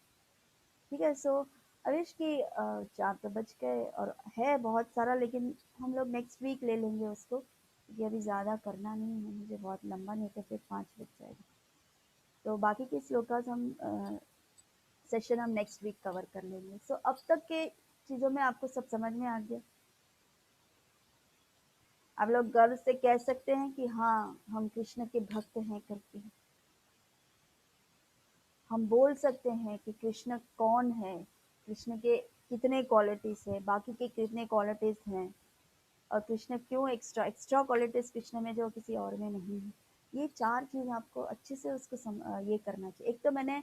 ठीक है। सो अविश की 4 तो बज गए और है बहुत सारा, लेकिन हम लोग नेक्स्ट वीक ले लेंगे उसको, क्योंकि अभी ज़्यादा करना नहीं है मुझे, बहुत लंबा नहीं तो फिर 5 बज जाएगा। तो बाकी के श्लोकास हम सेशन हम नेक्स्ट वीक कवर कर लेंगे। सो अब तक के चीज़ों में आपको सब समझ में आ गया। आप लोग गर्व से कह सकते हैं कि हाँ, हम कृष्ण के भक्त हैं करके। हम बोल सकते हैं कि कृष्ण कौन है, कृष्ण के कितने क्वालिटीज है, बाकी के कितने क्वालिटीज हैं, और कृष्ण क्यों एक्स्ट्रा एक्स्ट्रा क्वालिटीज कृष्ण में जो किसी और में नहीं है। ये 4 चीज़ आपको अच्छे से उसको ये करना चाहिए। एक तो मैंने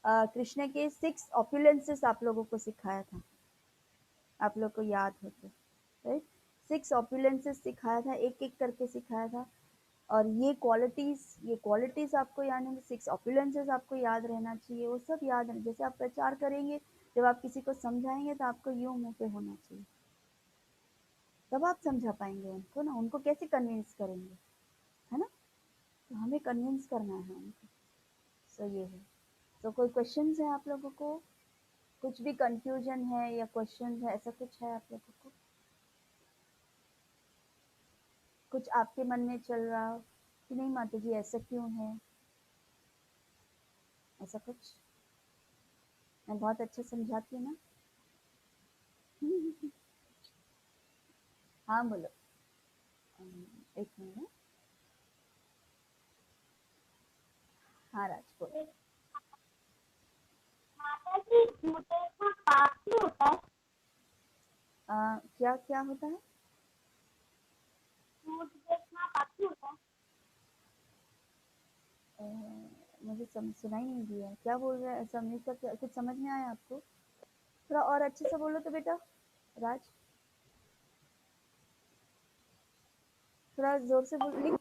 कृष्ण के 6 ऑपुलेंसेस आप लोगों को सिखाया था, आप लोग को याद हो तो, राइट। 6 ऑपुलेंसेस सिखाया था, एक एक करके सिखाया था। और ये क्वालिटीज आपको यानी 6 ऑपुलेंसेस आपको याद रहना चाहिए। वो सब याद है, जैसे आप प्रचार करेंगे, जब आप किसी को समझाएंगे तो आपको यूं मुंह पे होना चाहिए, तब आप समझा पाएंगे उनको ना। उनको कैसे कन्विंस करेंगे, है ना। तो हमें कन्विंस करना है उनको। सो ये है। तो कोई क्वेश्चंस है आप लोगों को, कुछ भी कंफ्यूजन है या क्वेश्चन है, ऐसा कुछ है आप लोगों को, कुछ आपके मन में चल रहा हो कि नहीं माता जी ऐसा क्यों है, ऐसा कुछ। मैं बहुत अच्छा समझाती हूँ ना। हाँ बोलो। एक मिनट। हाँ राज बोलो। माता जी दूध देखना पाप क्यों होता है? क्या क्या होता है? दूध देखना पाप क्यों होता है? अ, मुझे सुनाई नहीं दिया, क्या बोल रहे हैं समझ का, कुछ समझ में आया आपको? थोड़ा और अच्छे से बोलो तो बेटा राज, थोड़ा जोर से बोल लिख।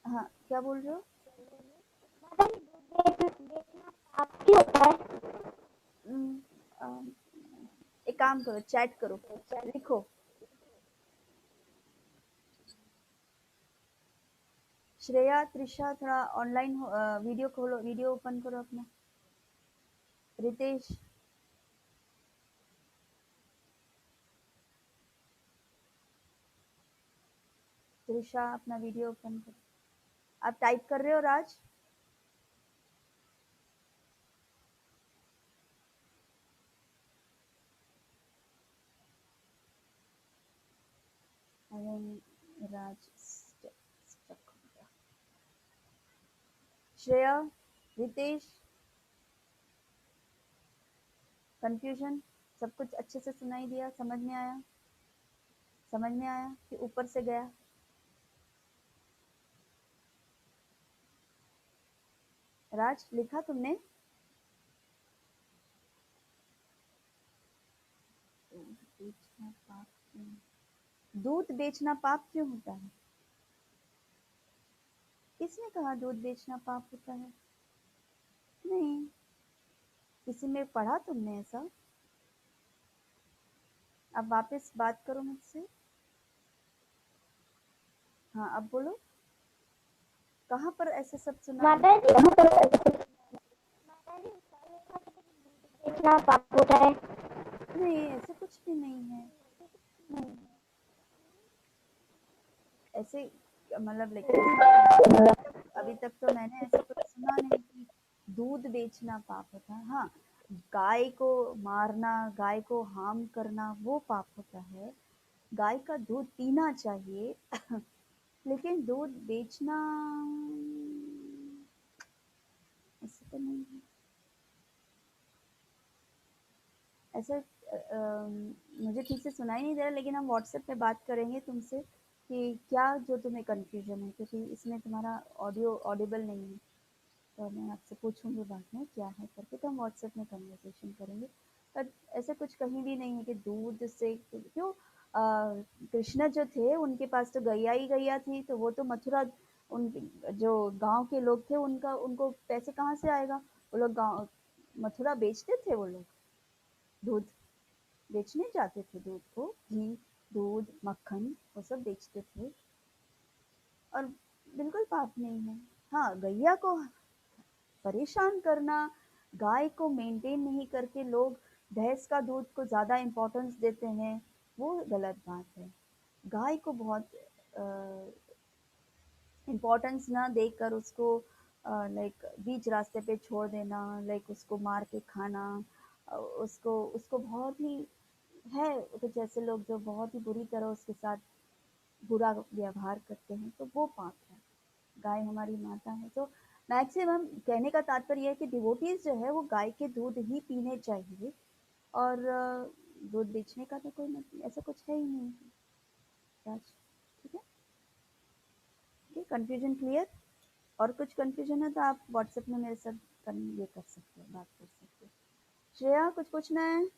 हाँ क्या बोल रहे हो? माता जी देखना पाप क्यों होता है? हम्म, अ, एक काम करो, चैट करो, लिखो। श्रेया, त्रिशा, थोड़ा ऑनलाइन वीडियो खोलो, वीडियो ओपन करो अपना। रितेश, त्रिशा अपना वीडियो ओपन करो। आप टाइप कर रहे हो राज? राज stuck हो गया। श्रेया, रितेश, कंफ्यूजन, सब कुछ अच्छे से सुनाई दिया, समझ में आया? समझ में आया कि ऊपर से गया? राज लिखा तुमने? बेचना पाप क्यों, दूध बेचना पाप क्यों होता है? किसने कहा दूध बेचना पाप होता है? नहीं, किसी में पढ़ा तुमने ऐसा? अब वापस बात करो मुझसे। हाँ अब बोलो, कहाँ पर ऐसे सब सुना? माता जी देखना पाप होता है? नहीं, ऐसे कुछ भी नहीं है। ऐसे मतलब लाइक अभी तक तो मैंने ऐसा कुछ सुना नहीं कि दूध बेचना पाप होता है। हाँ, गाय को मारना, गाय को हार्म करना वो पाप होता है। गाय का दूध पीना चाहिए लेकिन दूध बेचना ऐसा तो नहीं है। ऐसा मुझे ठीक से सुनाई नहीं दे रहा, लेकिन हम व्हाट्सएप पे बात करेंगे तुमसे कि क्या जो तुम्हें कन्फ्यूजन है, क्योंकि इसमें तुम्हारा ऑडियो ऑडिबल नहीं है। तो मैं आपसे पूछूंगी बाद में क्या है करके, तो हम व्हाट्सएप में कन्वर्सेशन करेंगे। पर ऐसा कुछ कहीं भी नहीं है कि दूध से क्यों कृष्ण जो थे उनके पास तो गैया ही गैया थी, तो वो तो मथुरा, उन जो गांव के लोग थे उनका उनको पैसे कहाँ से आएगा? वो लोग गांव मथुरा बेचते थे, वो लोग दूध बेचने जाते थे, दूध को, घी, दूध, मक्खन, वो सब बेचते थे, और बिल्कुल पाप नहीं है। हाँ, गैया को परेशान करना, गाय को मेंटेन नहीं करके लोग भैंस का दूध को ज़्यादा इम्पोर्टेंस देते हैं, वो गलत बात है। गाय को बहुत इम्पोर्टेंस ना देकर उसको लाइक बीच रास्ते पे छोड़ देना, लाइक उसको मार के खाना, उसको उसको बहुत ही है कुछ ऐसे लोग जो बहुत ही बुरी तरह उसके साथ बुरा व्यवहार करते हैं, तो वो पाप है। गाय हमारी माता है, तो मैक्सिमम कहने का तात्पर्य है कि डिवोटीज जो है वो गाय के दूध ही पीने चाहिए, और दूध बेचने का तो कोई मतलब ऐसा कुछ है ही नहीं। राज, ठीक है, कंफ्यूजन क्लियर? और कुछ कंफ्यूजन है तो आप व्हाट्सएप में मेरे साथ ये कर सकते हो, बात कर सकते हो। श्रेया, कुछ पूछना है?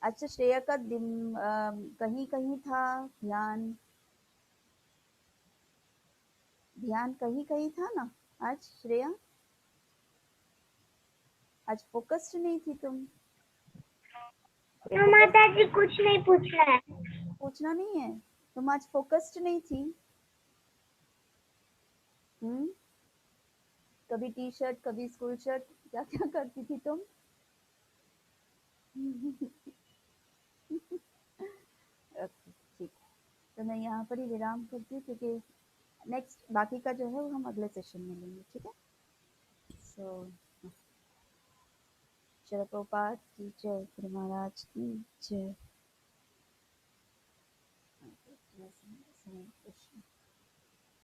अच्छा, श्रेया का कहीं कहीं था ध्यान, ध्यान कहीं कहीं था ना आज श्रेया? आज फोकस्ड नहीं थी तुम? माता जी कुछ नहीं पूछना है। पूछना नहीं है? तुम आज फोकस्ड नहीं थी? कभी टी शर्ट, कभी स्कूल शर्ट, क्या क्या करती थी तुम? ओके, ठीक है, तो मैं यहाँ पर ही विराम करती हूँ, क्योंकि नेक्स्ट बाकी का जो है वो हम अगले सेशन में लेंगे, ठीक है? सो चलो, प्रभुपाद की जय, गुरु महाराज की जय। कृष्ण।